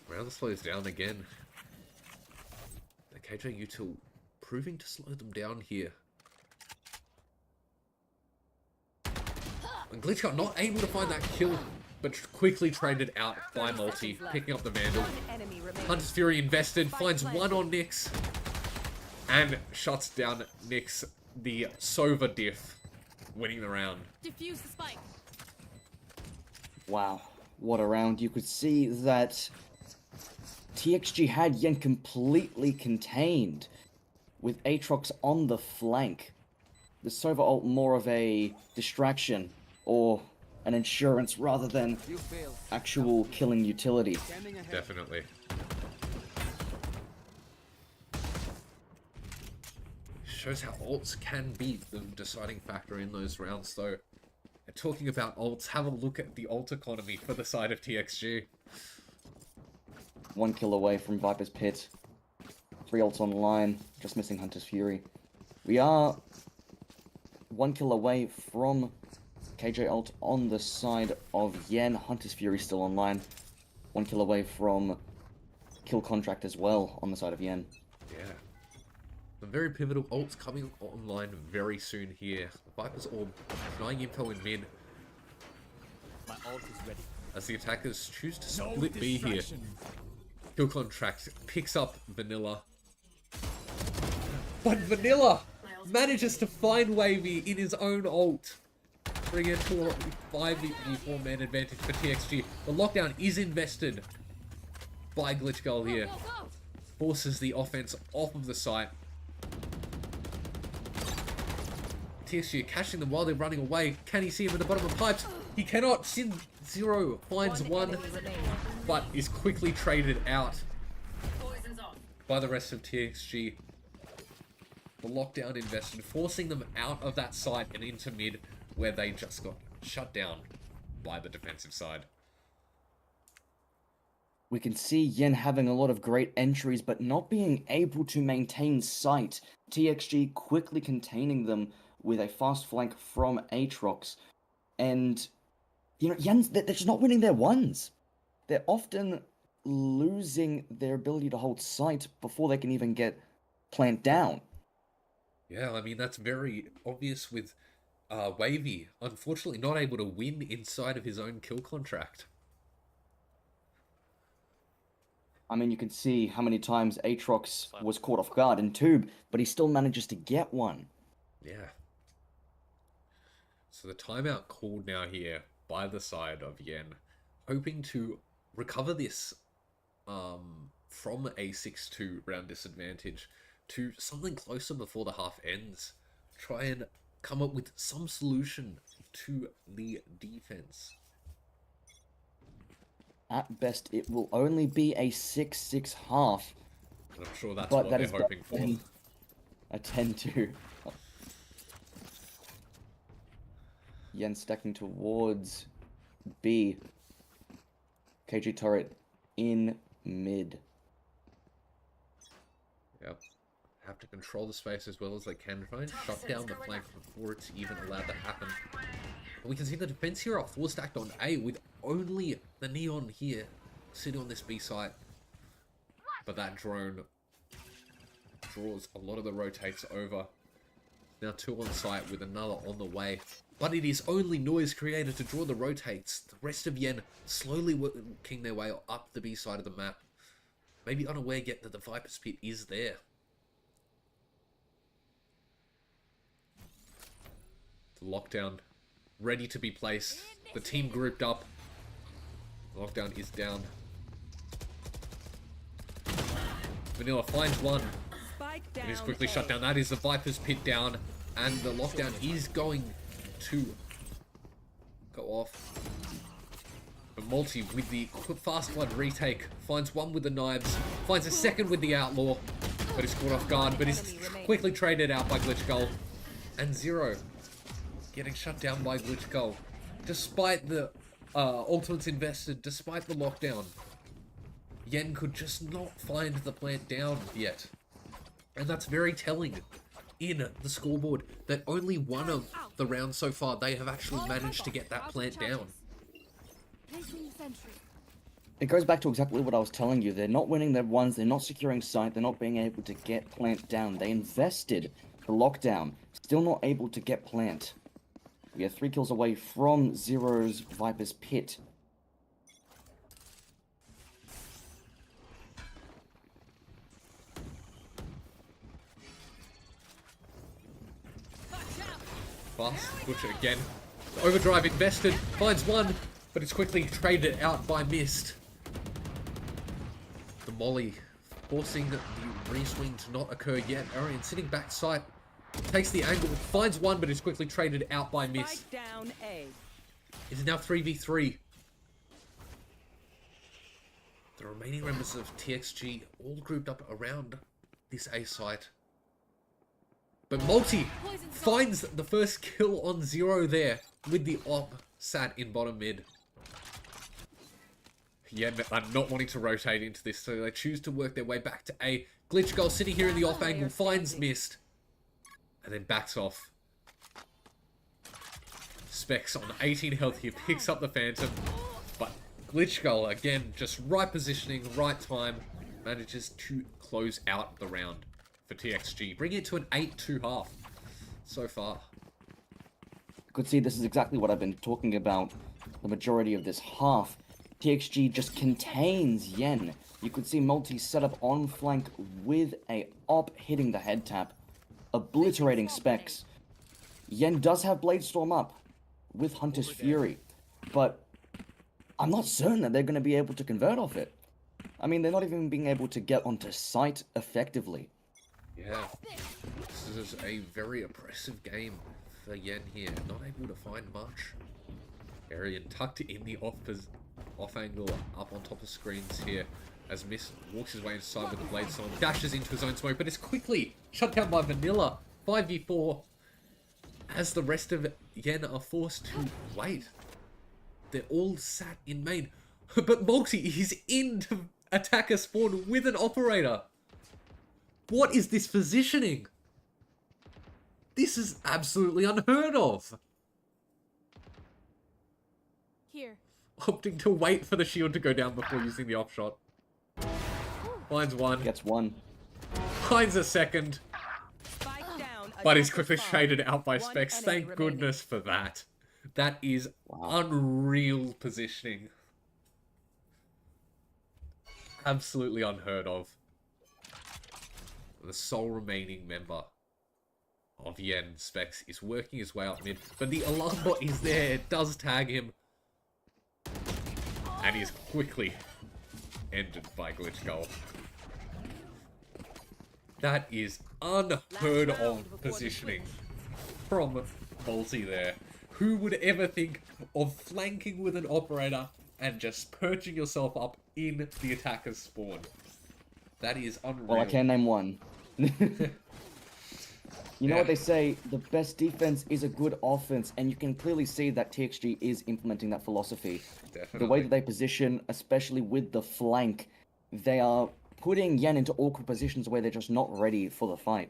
Round slows down again. The KJ util proving to slow them down here. And Glitchcut not able to find that kill, but quickly traded out by Multi, picking up the Vandal. One enemy remaining. Hunter's Fury invested, finds 1 on Nyx, and shuts down Nyx, the Sova diff, winning the round. Diffuse the spike. Wow, what a round. You could see that TXG had Yen completely contained with Aatrox on the flank. The Sova ult more of a distraction or an insurance rather than actual killing utility. Definitely. Shows how ults can be the deciding factor in those rounds, though. And talking about ults, have a look at the ult economy for the side of TXG. 1 kill away from Viper's Pit. 3 ults online, just missing Hunter's Fury. We are 1 kill away from KJ ult on the side of Yen. Hunter's Fury still online. 1 kill away from kill contract as well on the side of Yen. Yeah. Some very pivotal ults coming online very soon here. Viper's Orb, denying info in mid. My ult is ready. As the attackers choose to split B here. Kill contract picks up Vanilla. But Vanilla manages to find Wavy in his own ult. Bring it to a 5v4 man advantage for TXG. The lockdown is invested by Glitch Gull here. Go, go. forces the offense off of the site. TXG are catching them while they're running away. Can he see him in the bottom of pipes? He cannot. Sin Zero finds one, enemy remaining. but is quickly traded out Poison's off. by the rest of TXG. The lockdown invested, forcing them out of that site and into mid, where they just got shut down by the defensive side. We can see Yen having a lot of great entries, but not being able to maintain sight. TXG quickly containing them with a fast flank from Aatrox. And, you know, Yen's, they're just not winning their ones. They're often losing their ability to hold sight before they can even get plant down. Yeah, I mean, that's very obvious with Wavy, unfortunately not able to win inside of his own kill contract. I mean, you can see how many times Aatrox was caught off guard in Tube, but he still manages to get one. Yeah. So the timeout called now here by the side of Yen, hoping to recover this from a 6-2 round disadvantage to something closer before the half ends. Try and come up with some solution to the defense. At best, it will only be a 6-6 half, And I'm sure that's but what that they're is hoping for. a 10-2. Yen stacking towards B. KG turret in mid. Yep. Have to control the space as well as they can. Try and shut down the flank before it's even allowed to happen. And we can see the defense here are 4 stacked on A with only the Neon here sitting on this B site. But that drone draws a lot of the rotates over. Now 2 on site with another on the way. But it is only noise created to draw the rotates. The rest of Yen slowly working their way up the B side of the map. Maybe unaware yet that the Viper's Pit is there. The lockdown ready to be placed. The team grouped up. Lockdown is down. Vanilla finds one. Spike It is down quickly A. shut down. That is the Viper's Pit down. And the lockdown is going to go off. But Multi with the fast flood retake finds one with the knives. Finds a second with the Outlaw. But is caught off guard. But is quickly traded out by Glitch Gull. And Zero getting shut down by Glitch Gull. Despite the ultimates invested, despite the lockdown, Yen could just not find the plant down yet. And that's very telling in the scoreboard that only one of the rounds so far they have actually managed to get that plant down. It goes back to exactly what I was telling you. They're not winning their ones, they're not securing sight, they're not being able to get plant down. They invested the lockdown, still not able to get plant. We are 3 kills away from Zero's Viper's Pit. Fast Butcher again. Overdrive invested, finds one, but it's quickly traded out by Mist. The Molly forcing the re-swing to not occur yet. Arian sitting backside, takes the angle, finds one, but is quickly traded out by Mist. Spike down A. It is now 3v3. The remaining members of TXG all grouped up around this A site. But Multi finds the first kill on Zero there with the op sat in bottom mid. Yeah, I'm not wanting to rotate into this, so they choose to work their way back to A. Glitch Gull sitting here in the off angle, finds Mist, and then backs off. Specs on 18 health here, picks up the Phantom, but Glitch Gull, again, just right positioning, right time, manages to close out the round for TXG, bringing it to an 8-2 half so far. You could see this is exactly what I've been talking about the majority of this half. TXG just contains Yen. You could see Multi set up on flank with a op hitting the head tap, obliterating Specs. Yen does have Blade Storm up with Hunter's Fury, but I'm not certain that they're going to be able to convert off it. I mean, they're not even being able to get onto site effectively. Yeah. This is a very oppressive game for Yen here. Not able to find much. Arian tucked in the off angle up on top of screens here as Miss walks his way inside with the blade storm, dashes into his own smoke, but is quickly shut down by Vanilla. 5v4 as the rest of Yen are forced to wait. They're all sat in main, but Multi is in to attack a spawn with an operator. What is this positioning? This is absolutely unheard of. Here. Opting to wait for the shield to go down before using the off shot. Finds one. Gets one. Finds a second. Spike down. But is attackers quickly spawn. shaded out by One Specs. enemy Thank remaining. goodness for that. That is Wow. unreal positioning. Absolutely unheard of. The sole remaining member of Yen, Specs, is working his way up mid. But the alarm bot is there. It does tag him. And he is quickly ended by Glitch Goal. That is unheard of positioning from Multi there. Who would ever think of flanking with an operator and just perching yourself up in the attacker's spawn? That is unreal. Well, I can name one. You know Yeah. what they say, the best defense is a good offense, and you can clearly see that TXG is implementing that philosophy. Definitely. The way that they position, especially with the flank, they are putting Yen into awkward positions where they're just not ready for the fight.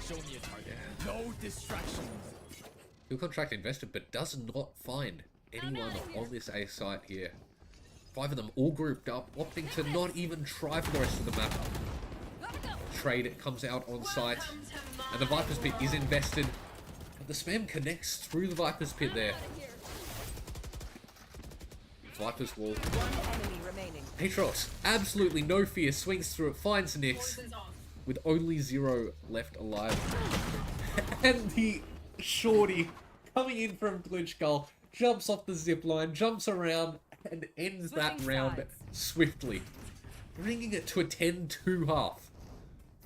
Show me a target. No distractions. New contract invested, but does not find anyone on this A site here. 5 of them all grouped up, opting to not even try for the rest of the map. Trade comes out on site, and the Viper's Pit is invested. But the spam connects through the Viper's Pit there. Viper's Wall. One enemy remaining. Aatrox, absolutely no fear, swings through it, finds Nyx, Poison's off. with only 0 left alive. And the shorty coming in from Glitch Gull jumps off the zip line, jumps around, and ends that Switching round sides. swiftly, bringing it to a 10-2 half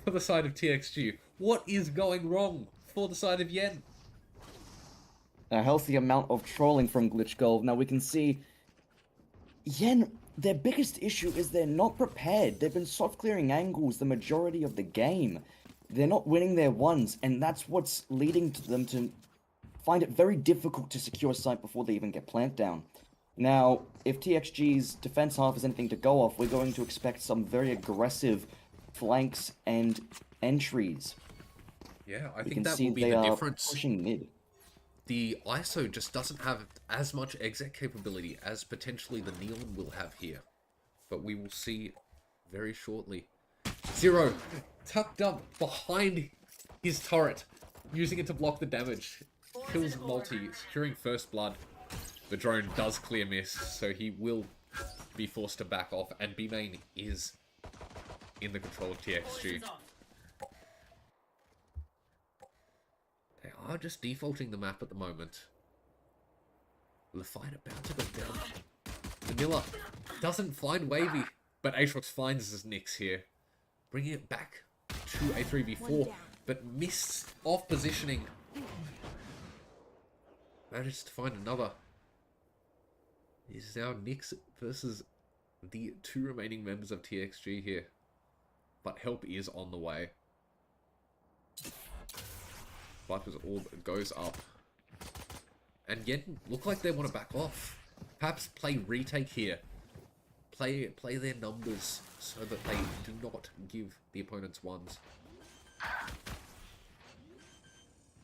for the side of TXG. What is going wrong for the side of Yen? A healthy amount of trolling from Glitch Gold. Now we can see Yen, their biggest issue is they're not prepared. They've been soft clearing angles the majority of the game. They're not winning their ones, and that's what's leading to them to find it very difficult to secure a site before they even get plant down. Now, if TXG's defense half is anything to go off, we're going to expect some very aggressive flanks and entries. Yeah, I We think can that see will be they the are difference. pushing mid. The ISO just doesn't have as much exec capability as potentially the Neon will have here. But we will see very shortly. 0 tucked up behind his turret, using it to block the damage. Kills Multi, securing first blood. The drone does clear miss, so he will be forced to back off, and B main is in the control of TXG. Poison's off. They are just defaulting the map at the moment. The fight about to go down. Vanilla doesn't find Wavy, but Aatrox finds his Nyx here, bringing it back to a 3v4, but missed off positioning. Manages to find another. It is now Nyx versus the 2 remaining members of TXG here, but help is on the way. Viper's Orb goes up. And Yen look like they want to back off. Perhaps play retake here. Play their numbers so that they do not give the opponents ones.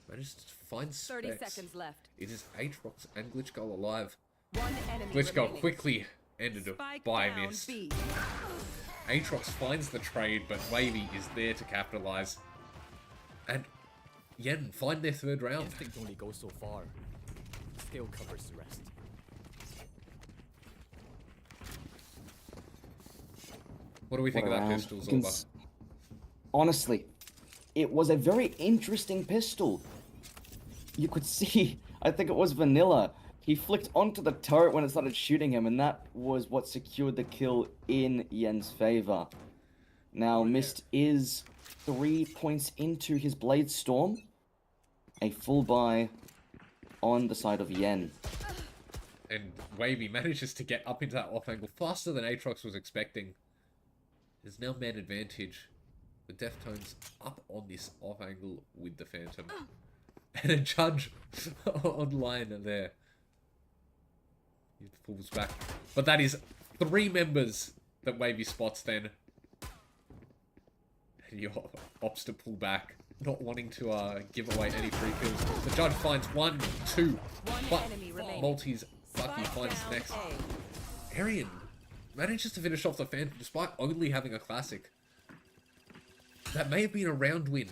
Manages to find 30 Specs. seconds left. It is Aatrox and Glitch Gull alive. One enemy Glitch Gull remaining. quickly ended Spike by down miss. B. Aatrox finds the trade, but Wavy is there to capitalize. And Yen find their 3rd round. Instinct only goes so far. Skill covers the rest. What do we think of What a that round. pistol, You can Zorba? Honestly, it was a very interesting pistol. You could see, I think it was Vanilla. He flicked onto the turret when it started shooting him, and that was what secured the kill in Yen's favor. Now, Mist is 3 points into his Blade Storm. A full buy on the side of Yen. And Wavy manages to get up into that off angle faster than Aatrox was expecting. There's now man advantage. The Deftones up on this off angle with the Phantom. And a judge online there. He pulls back. But that is 3 members that Wavy spots then. And he opts to pull back. Not wanting to give away any free kills. The judge finds 1, 2. But Maltese lucky finds the next. Arian manages to finish off the Phantom despite only having a classic. That may have been a round win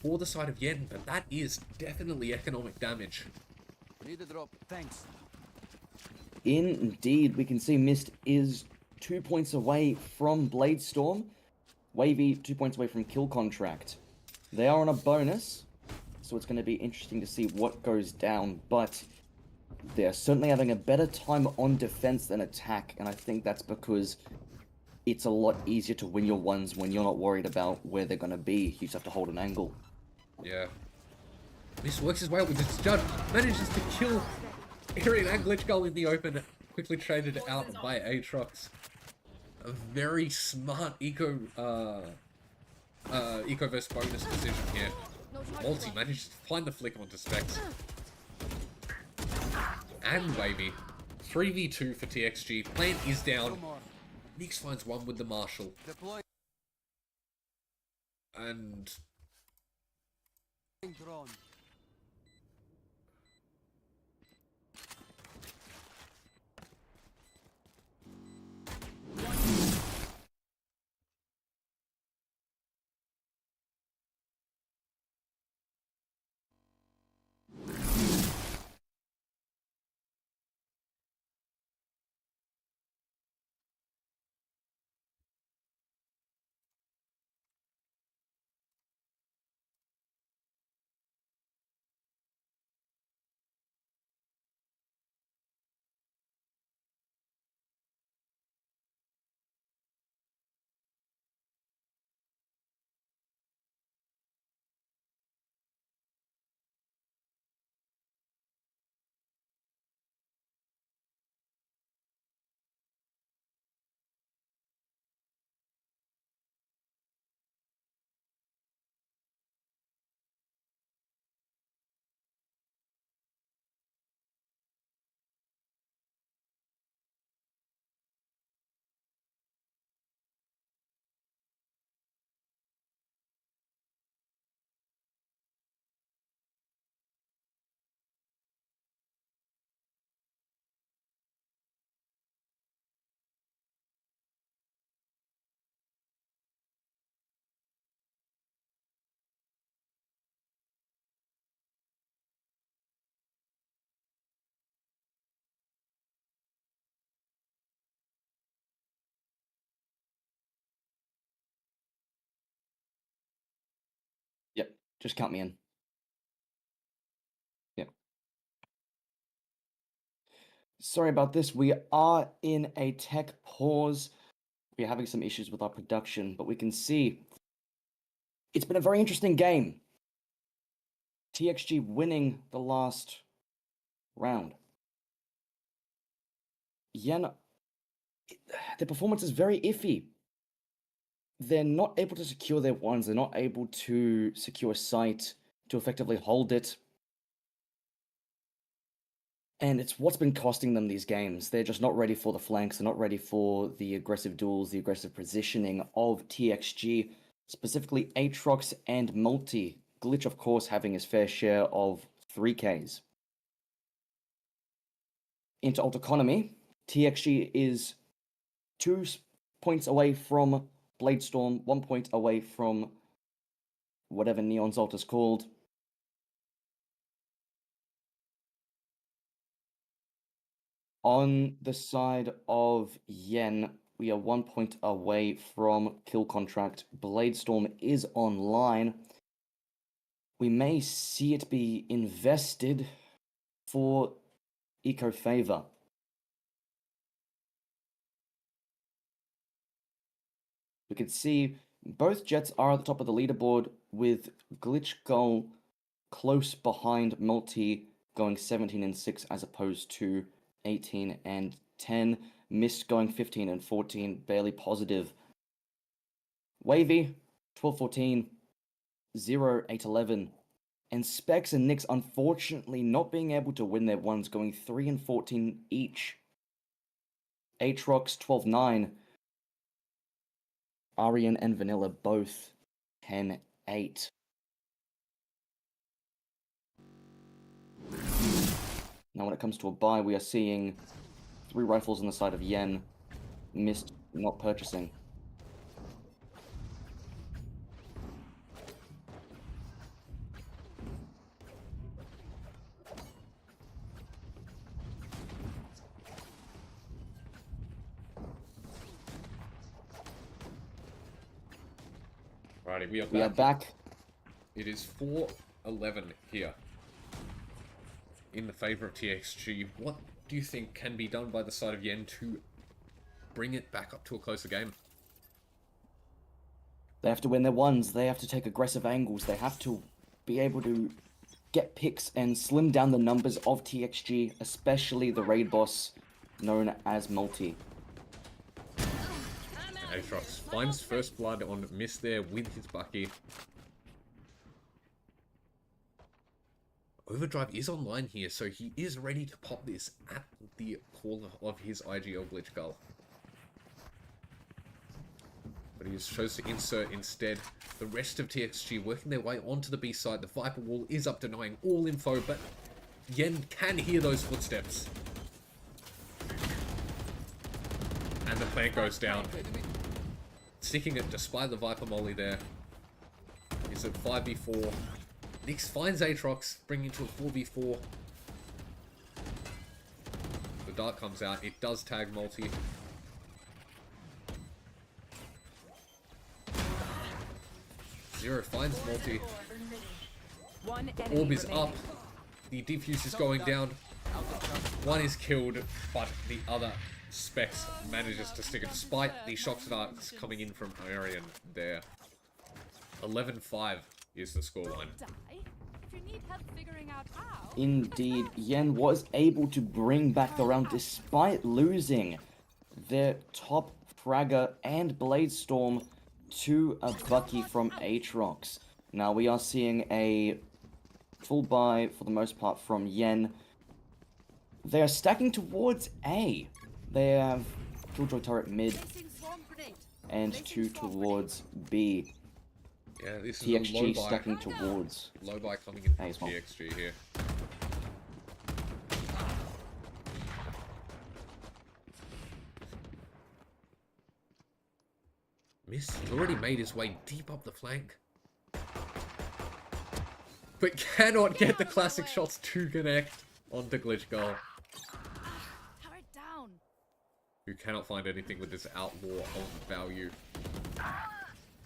for the side of Yen, but that is definitely economic damage. Need a drop. Thanks. Indeed, we can see Mist is 2 points away from Blade Storm. Wavy 2 points away from Kill Contract. They are on a bonus, so it's going to be interesting to see what goes down, but they're certainly having a better time on defense than attack, and I think that's because it's a lot easier to win your ones when you're not worried about where they're going to be. You just have to hold an angle. Yeah. This works as well with this judge. Manages to kill Arian and Glitch Gull in the open. Quickly traded out by Aatrox. A very smart Ecoverse bonus decision here. Multi manages to find the flick onto Specs. And Wavy. 3v2 for TXG. Plant is down. Nix finds 1 with the Marshal. Deploy. And Drone. Yep, just count me in. Yep. Sorry about this. We are in a tech pause. We're having some issues with our production, but we can see it's been a very interesting game. TXG winning the last round. Yen, their performance is very iffy. They're not able to secure their ones. They're not able to secure a site to effectively hold it. And it's what's been costing them these games. They're just not ready for the flanks. They're not ready for the aggressive duels, the aggressive positioning of TXG, specifically Aatrox and Multi. Glitch, of course, having his fair share of 3Ks. Into Alt Economy, TXG is 2 points away from Blade Storm, 1 point away from whatever Neon's ult is called. On the side of Yen, we are 1 point away from Kill Contract. Blade Storm is online. We may see it be invested for eco favor. We can see both Jets are at the top of the leaderboard, with Glitch Gull close behind Multi, going 17 and 6 as opposed to 18 and 10. Mist going 15 and 14, barely positive. Wavy 12-14, 0-8-11. And Specs and Nyx unfortunately not being able to win their ones, going 3 and 14 each. Aatrox 12-9. Aryan and Vanilla both 10-8. Now when it comes to a buy, we are seeing 3 rifles on the side of Yen. Mist not purchasing. Righty, we are back. We are back. It is 4-11 here in the favor of TXG. What do you think can be done by the side of Yen to bring it back up to a closer game? They have to win their ones. They have to take aggressive angles. They have to be able to get picks and slim down the numbers of TXG, especially the raid boss known as Multi. Aatrox finds first blood on Mist there with his Bucky. Overdrive is online here, so he is ready to pop this at the call of his IGL Glitch Gull. But he chose to insert instead. The rest of TXG working their way onto the B side. The Viper Wall is up, denying all info, but Yen can hear those footsteps. And the plant goes down. Sticking it despite the Viper Molly there. Is it 5v4? Nyx finds Aatrox, bringing it to a 4v4. The dart comes out. It does tag Multi. Zero finds Multi. One The enemy orb is remaining. up. The defuse is going down. One is killed, but the other Specs manages to stick it despite the shock darts coming in from Aryan there. 11-5 is the scoreline. If you need help figuring out how. Indeed, Yen was able to bring back the round despite losing their top fragger and Bladestorm to a Bucky from Aatrox. Now we are seeing a full buy for the most part from Yen. They are stacking towards A. They have Killjoy turret mid and 2 towards B. Yeah, this is a low TXG buy. stacking towards. Low buy coming in from As well. TXG here. Mist has already made his way deep up the flank. But cannot get the classic shots to connect onto Glitch Gull, Power down. who cannot find anything with this outlaw of value.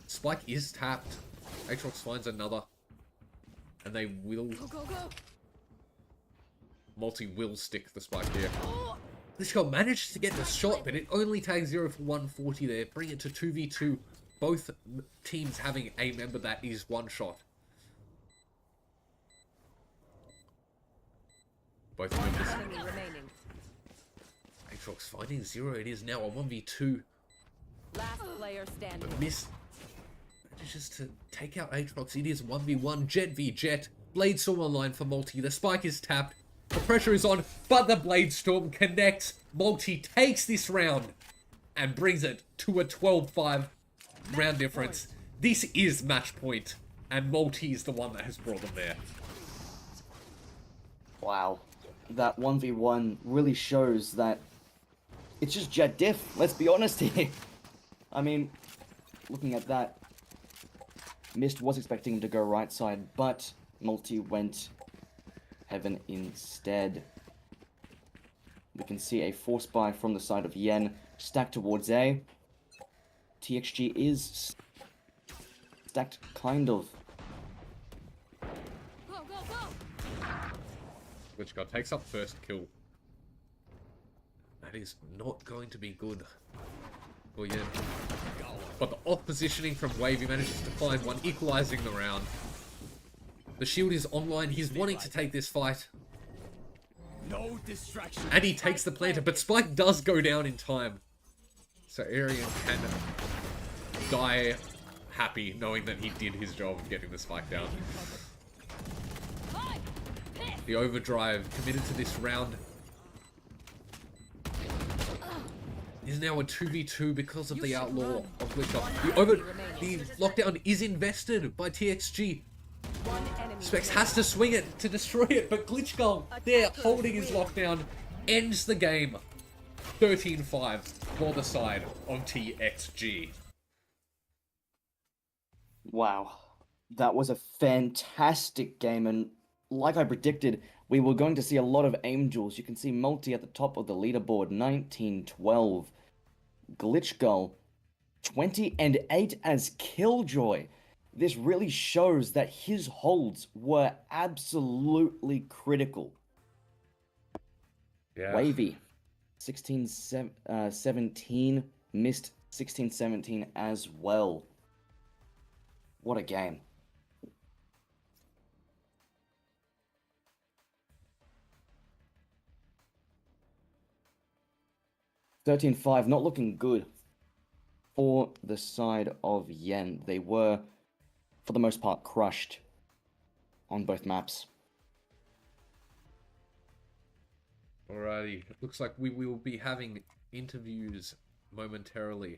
Spike is tapped. Aatrox finds another. And they will... Go, go, go. Multi will stick the spike here. Glitch Gull managed to get the shot, but it only tags 0 for 140 there. Bring it to 2v2. Both teams having a member that is one shot. Both members. Enemy remaining. Aatrox finding 0. It is now a 1v2. Last player standing. But Mist manages to take out Aatrox. It is 1v1. Jet v Jet. Bladestorm online for Multi. The spike is tapped. The pressure is on, but the Bladestorm connects. Multi takes this round and brings it to a 12-5 round difference. This is match point, and Multi is the one that has brought them there. Wow. That 1v1 really shows that it's just Jet diff, let's be honest here. I mean, looking at that, Mist was expecting him to go right side, but Multi went Heaven instead. We can see a force buy from the side of Yen, stacked towards A. TXG is stacked kind of. Go, go, go. Glitch Gull takes up first kill That is not going to be good for Yen. But the off positioning from Wavy manages to find one, equalizing the round. The shield is online. He's wanting to take this fight. No distraction. And he takes the planter, but Spike does go down in time. So Arian can die happy knowing that he did his job of getting the Spike down. The overdrive committed to this round is now a 2v2 because of the outlaw of Glitch. The lockdown is invested by TXG. Specs has to swing it to destroy it, but Glitch Gull there holding his lockdown ends the game. 13-5 for the side of TXG. Wow. That was a fantastic game, and like I predicted, we were going to see a lot of Angels. You can see Multi at the top of the leaderboard, 19-12. Glitch Gull, 20-8 as Killjoy. This really shows that his holds were absolutely critical. Yeah. Wavy, 16-17, missed 16-17 as well. What a game. $13-5, not looking good for the side of Yen. They were, for the most part, crushed on both maps. Alrighty, it looks like we will be having interviews momentarily.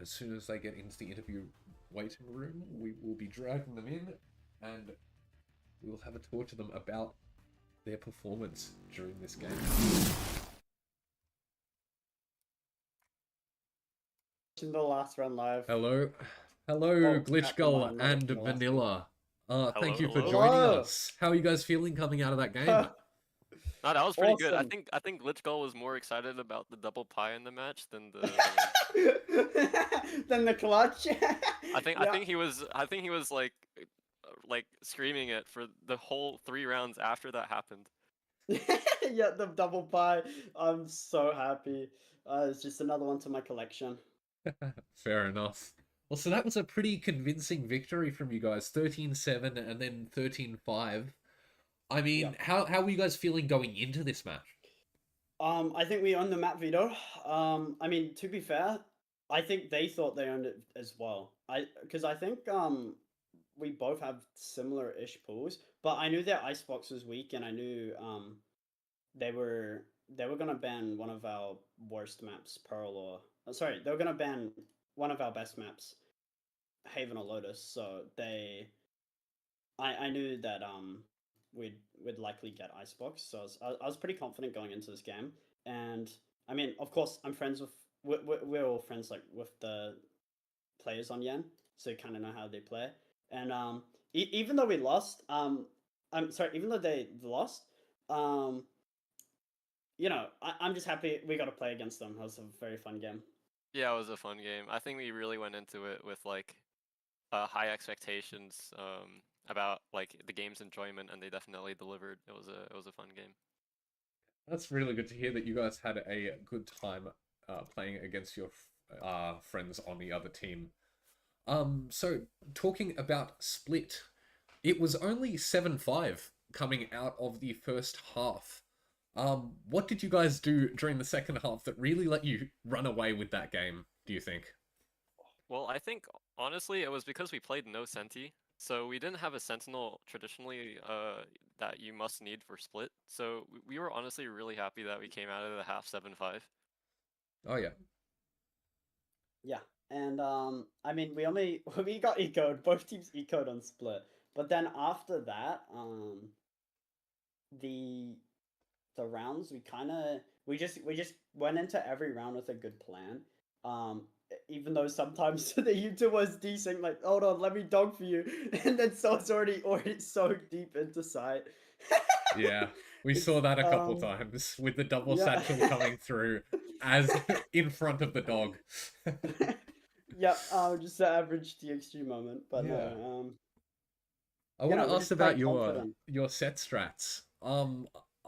As soon as they get into the interview waiting room, we will be dragging them in and we will have a talk to them about their performance during this game. In the last run live. Hello, hello, Glitch Gull and Vanilla. Thank you for hello. joining Hello. us. How are you guys feeling coming out of that game? No, that was pretty good. Awesome. I think Glitch Gull was more excited about the double pie in the match than the. Then the clutch. I think he was like screaming it for the whole 3 rounds after that happened. Yeah, the double pie. I'm so happy. It's just another one to my collection. Fair enough. Well, so that was a pretty convincing victory from you guys. 13-7 and then 13-5. I mean, Yeah. how were you guys feeling going into this match? I think we owned the map veto. I mean, to be fair, I think they thought they owned it as well. Because I think we both have similar-ish pools, but I knew their icebox was weak, and I knew they were gonna ban one of our worst maps, Pearl or sorry, they were gonna ban one of our best maps, Haven or Lotus. So I knew that we'd likely get icebox. So I was pretty confident going into this game, and I mean, of course, I'm friends with we're all friends like with the players on Yen, so you kind of know how they play. And even though we lost, I'm sorry, even though they lost, you know, I'm just happy we got to play against them. It was a very fun game. Yeah, it was a fun game. I think we really went into it with like high expectations about like the game's enjoyment, and they definitely delivered. It was a fun game. That's really good to hear that you guys had a good time playing against your friends on the other team. So talking about split, it was only 7-5 coming out of the first half. What did you guys do during the second half that really let you run away with that game, do you think? Well, I think honestly it was because we played no Senti, so we didn't have a Sentinel traditionally that you must need for split. So we were honestly really happy that we came out of the half 7-5. Oh yeah. Yeah, and I mean, we got ecoed. Both teams ecoed on split, but then after that, the rounds we just went into every round with a good plan. Even though sometimes the YouTube was decent, like, hold on, let me dog for you, and then so it's already so deep into sight. Yeah, we saw that a couple times with the double yeah. satchel coming through as in front of the dog. Yep, just the average TXG moment, but Yeah. no, I want to we're ask just about quite your confident. set strats.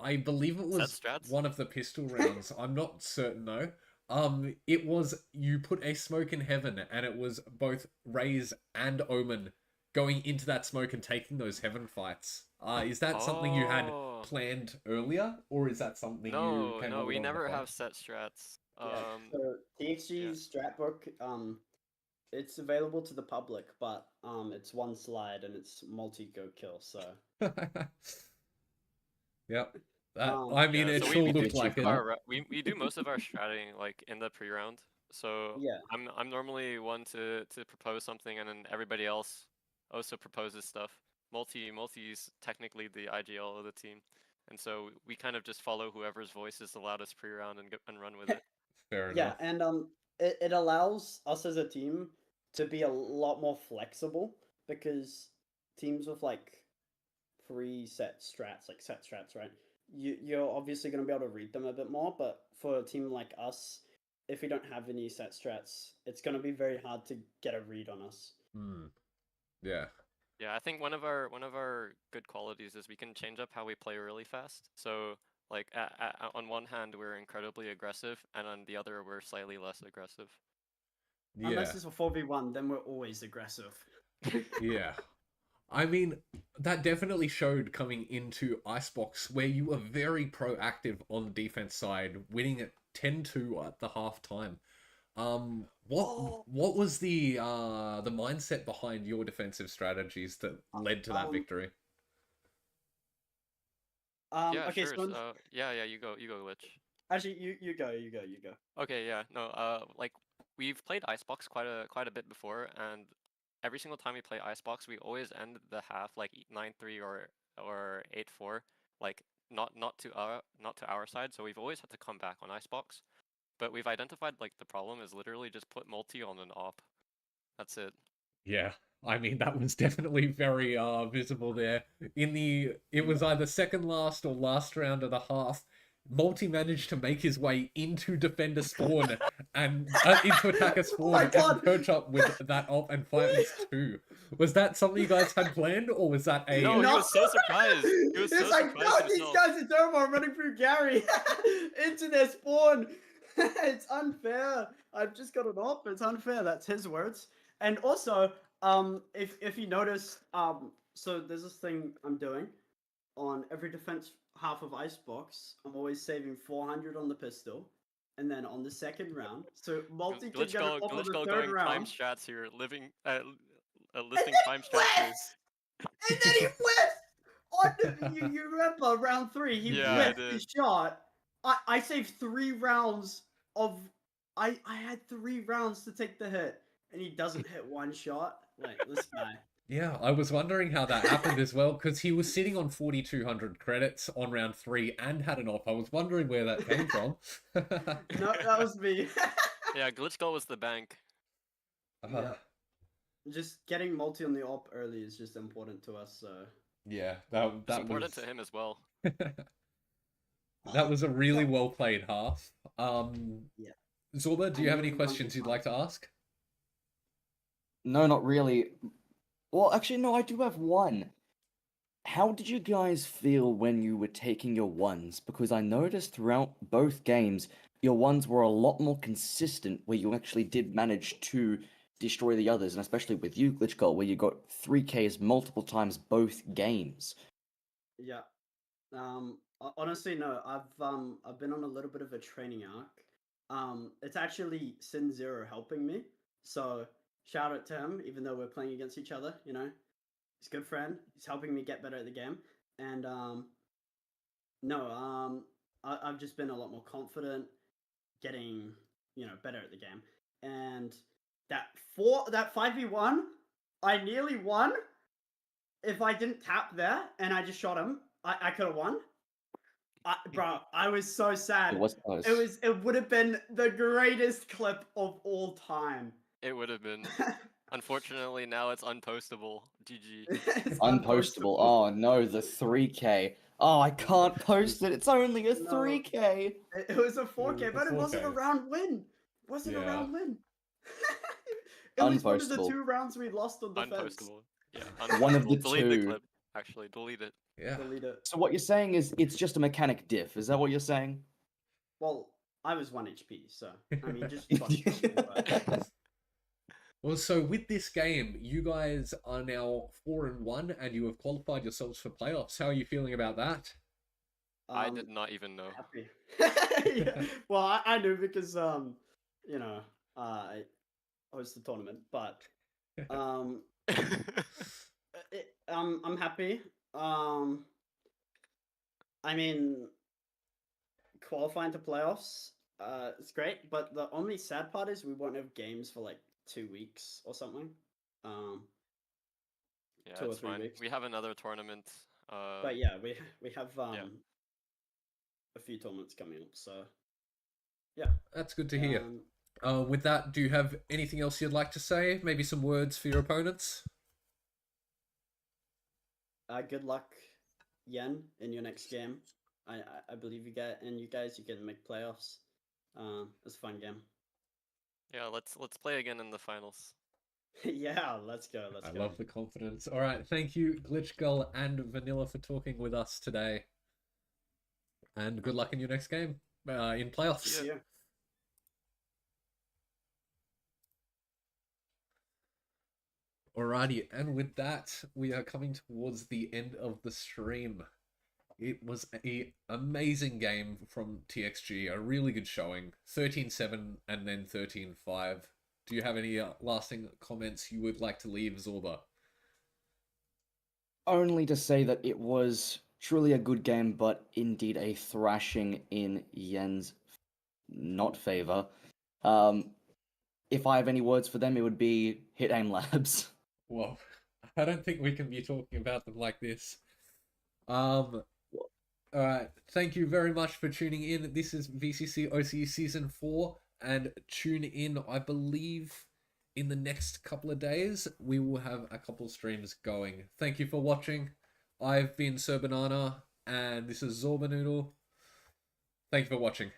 I believe it Set was strats? one of the pistol rounds. I'm not certain though. It was you put a smoke in heaven, and it was both Raze and Omen going into that smoke and taking those heaven fights. Is that something you had Oh. planned earlier, or is that something you No, came no, up with we on the never fly? have set strats. Yeah. So Yeah. TXG's strat book, it's available to the public, but it's one slide and it's multi-go kill. So Yep. That Um, I mean, Yeah, it so sure we looked do like it. we do most of our stratting like in the pre-round. So yeah, I'm normally one to propose something, and then everybody else also proposes stuff. Multi's technically the IGL of the team, and so we kind of just follow whoever's voice is the loudest pre-round and run with it. Fair yeah, enough. and it allows us as a team to be a lot more flexible because teams with like three set strats, like set strats, right? You're obviously going to be able to read them a bit more, but for a team like us, if we don't have any set strats, it's going to be very hard to get a read on us. Yeah. Yeah, I think one of our good qualities is we can change up how we play really fast. So like on one hand we're incredibly aggressive, and on the other we're slightly less aggressive. Unless Yeah. it's a 4v1, then we're always aggressive. Yeah. I mean, that definitely showed coming into Icebox, where you were very proactive on the defense side, winning at 10-2 at the halftime. What was the mindset behind your defensive strategies that led to that victory? Yeah, Okay, sure. so Yeah, you go, Glitch. actually, you go. Okay, yeah, no, like we've played Icebox quite a bit before, and every single time we play Icebox, we always end the half like 9-3 or 8-4, like not to our side. So we've always had to come back on Icebox, but we've identified like the problem is literally just put multi on an op. That's it. Yeah. I mean, that was definitely very visible there. It was either second last or last round of the half. Multi managed to make his way into defender spawn and into attacker spawn my and God. perch up with that op and fight was 2. Was that something you guys had planned, or was that a? No, he was so surprised. He was so It's like, surprised God, these himself. guys are terrible. I'm running through Gary into their spawn. It's unfair. I've just got an op. It's unfair. That's his words. And also, if you notice, so there's this thing I'm doing on every defense half of Icebox. I'm always saving 400 on the pistol, and then on the second round, so multi can get an op on the Glitch third going time round. strats here, listing then time he strats here. whiffs! And then he whiffs! You remember round 3, he Yeah, I whiffed did. his shot. I saved 3 rounds of... I had 3 rounds to take the hit, and he doesn't hit 1 shot. Like, this guy. Yeah, I was wondering how that happened as well, because he was sitting on 4,200 credits on round 3 and had an op. I was wondering where that came from. No, that was me. Yeah, Glitch Goal was the bank. Yeah. Just getting multi on the op early is just important to us, so... Yeah, It's that important was to him as well. that was a really well played half. Yeah. Zorba, do you have any really want questions to you'd like to ask? No, not really. Well, actually, no, I do have one. How did you guys feel when you were taking your ones? Because I noticed throughout both games, your ones were a lot more consistent, where you actually did manage to destroy the others, and especially with you, Glitch Goal, where you got 3Ks multiple times both games. Yeah. Honestly, no. I've been on a little bit of a training arc. It's actually Sin Zero helping me. So shout out to him, even though we're playing against each other. You know, he's a good friend. He's helping me get better at the game. And I've just been a lot more confident, getting better at the game. And that 5v1, I nearly won. If I didn't tap there and I just shot him, I could have won. Bro, I was so sad. It was close. It would have been the greatest clip of all time. It would have been. Unfortunately, now it's unpostable. GG. It's Unpostable. Oh no, the 3K. Oh, I can't post it. It's only a No. 3K. It was a 4K, It was a but it wasn't a 4K. round win. It wasn't a Yeah. round win. It was one of the Unpostable. 2 rounds we lost on defense. Unpostable. Yeah. One of the Delete the two. clip. Actually, delete it. Yeah. Delete it. So what you're saying is it's just a mechanic diff. Is that what you're saying? Well, I was 1 HP, so I mean, just trust me. But Well, so with this game, you guys are now 4-1, and you have qualified yourselves for playoffs. How are you feeling about that? I did not even know. happy. Yeah. Well, I knew because you know, I host the tournament, but I'm happy. I mean, qualifying to playoffs, it's great, but the only sad part is we won't have games for like 2 weeks or something. Yeah, 2 or it's 3 fine. weeks. We have another tournament. But yeah, we have a few tournaments coming up, so yeah. That's good to hear. Um, With that, do you have anything else you'd like to say? Maybe some words for your opponents? good luck, Yen, in your next game. I believe you guys you can make playoffs. It's a fun game. Yeah, let's play again in the finals. Yeah, let's go. I Go. love the confidence. All right, thank you, Glitch Gull and Vanilla, for talking with us today. And good luck in your next game in playoffs. Yeah. Alrighty, and with that, we are coming towards the end of the stream. It was an amazing game from TXG, a really good showing. 13-7 and then 13-5. Do you have any lasting comments you would like to leave, Zorba? Only to say that it was truly a good game, but indeed a thrashing in Yen's not favor. If I have any words for them, it would be hit aim labs. Well, I don't think we can be talking about them like this. Alright, thank you very much for tuning in. This is VCC OCE Season 4, and tune in, I believe, in the next couple of days. We will have a couple streams going. Thank you for watching. I've been Sir Banana, and this is Zorba Noodle. Thank you for watching.